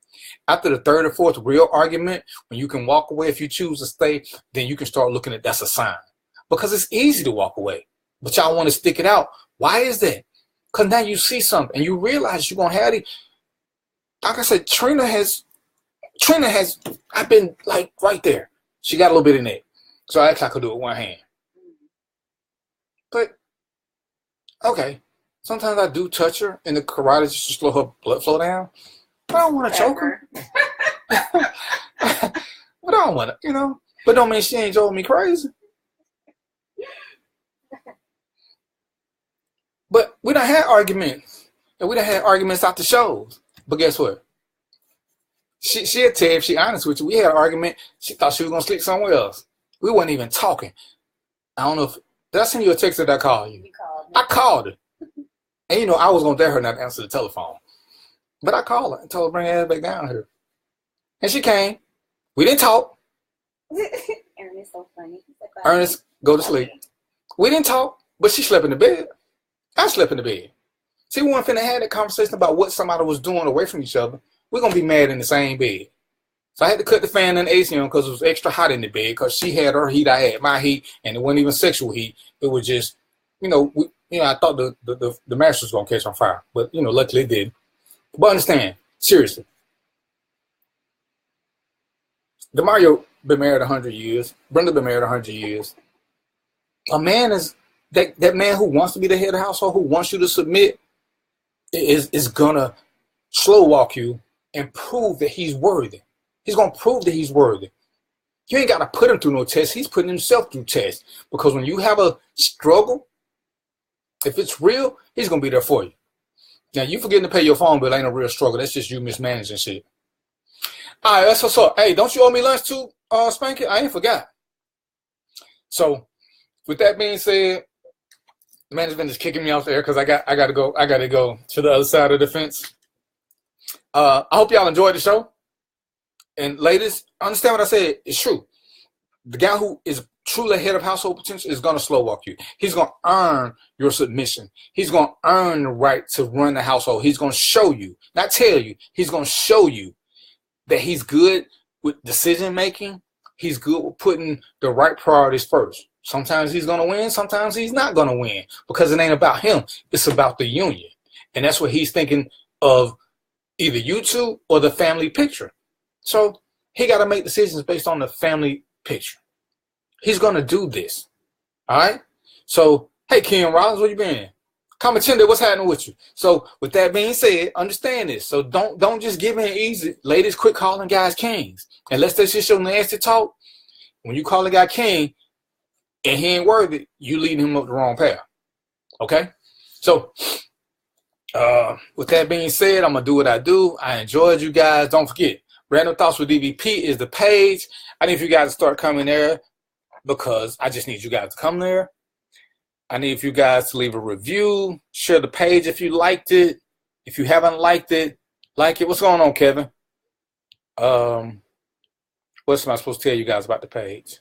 After the third or fourth real argument, when you can walk away if you choose to stay, then you can start looking at that's a sign. Because it's easy to walk away, but y'all want to stick it out. Why is that? Because now you see something and you realize you're going to have it. Like I said, Trina has, I've been like right there. She got a little bit in it. So I actually could do it with one hand. But, okay, sometimes I do touch her in the karate just to slow her blood flow down. I don't want to choke her. But I don't want to, But don't mean she ain't drove me crazy. But we done had arguments. And we done had arguments out the shows. But guess what? She'll tell you if she honest with you. We had an argument. She thought she was going to sleep somewhere else. We wasn't even talking. I don't know if... Did I send you a text or did I call you? I called her. And I was going to dare her not to answer the telephone. But I called her and told her to bring her ass back down here. And she came. We didn't talk. Ernest so funny. Ernest, go to sleep. We didn't talk, but she slept in the bed. I slept in the bed. See, we weren't finna have that conversation about what somebody was doing away from each other. We're going to be mad in the same bed. So I had to cut the fan and the AC on because it was extra hot in the bed because she had her heat, I had my heat, and it wasn't even sexual heat. It was just, I thought the mattress was going to catch on fire. But, luckily it did. But understand, seriously. DeMario been married 100 years. Brenda been married 100 years. A man is that man who wants to be the head of the household, who wants you to submit, is gonna slow walk you and prove that he's worthy. He's gonna prove that he's worthy. You ain't gotta put him through no test. He's putting himself through tests. Because when you have a struggle, if it's real, he's gonna be there for you. Now, you forgetting to pay your phone bill ain't a real struggle. That's just you mismanaging shit. All right, that's what's up. Hey, don't you owe me lunch too, Spanky? I ain't forgot. So, with that being said, management is kicking me off there because I gotta go to the other side of the fence. I hope y'all enjoyed the show. And ladies, understand what I said. It's true. The guy who is truly head of household potential is going to slow walk you. He's going to earn your submission. He's going to earn the right to run the household. He's going to show you, not tell you, he's going to show you that he's good with decision making. He's good with putting the right priorities first. Sometimes he's going to win. Sometimes he's not going to win because it ain't about him. It's about the union. And that's what he's thinking of, either you two or the family picture. So he got to make decisions based on the family picture. He's going to do this. All right. So, hey, Ken Rollins, where you been? Kamatinde, what's happening with you? So with that being said, understand this. So don't just give in easy. Ladies, quit calling guys kings. Unless that's just your nasty talk. When you call a guy king and he ain't worthy, you leading him up the wrong path. Okay. So with that being said, I'm going to do what I do. I enjoyed you guys. Don't forget, Random Thoughts with DVP is the page. I need for you guys to start coming there because I just need you guys to come there. I need for you guys to leave a review, share the page if you liked it. If you haven't liked it, like it. What's going on, Kevin? What am I supposed to tell you guys about the page?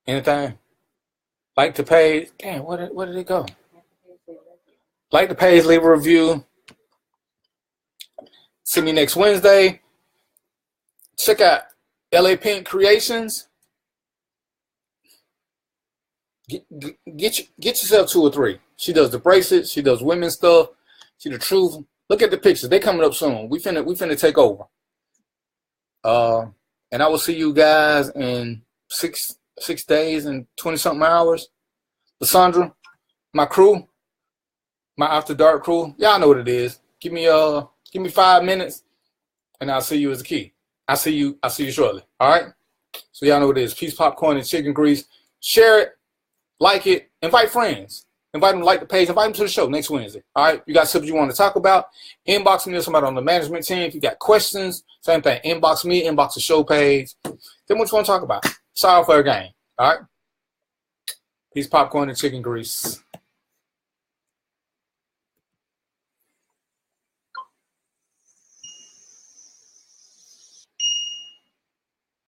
Anything? Like the page? Damn, where did it go? Like the page, leave a review. See me next Wednesday. Check out LA Pink Creations. Get yourself 2 or 3. She does the bracelets. She does women's stuff. She the truth. Look at the pictures. They coming up soon. We finna take over. And I will see you guys in 6 days and 20-something hours. Lysandra, my crew, my After Dark crew. Y'all know what it is. Give me 5 minutes, and I'll see you as a key. I see you shortly. All right. So y'all know what it is. Peace, popcorn, and chicken grease. Share it, like it, invite friends. Invite them to like the page. Invite them to the show next Wednesday. All right. You got something you want to talk about? Inbox me or somebody on the management team. If you got questions, same thing. Inbox me. Inbox the show page. Then what you want to talk about? Sorry for a game. All right. Peace, popcorn, and chicken grease.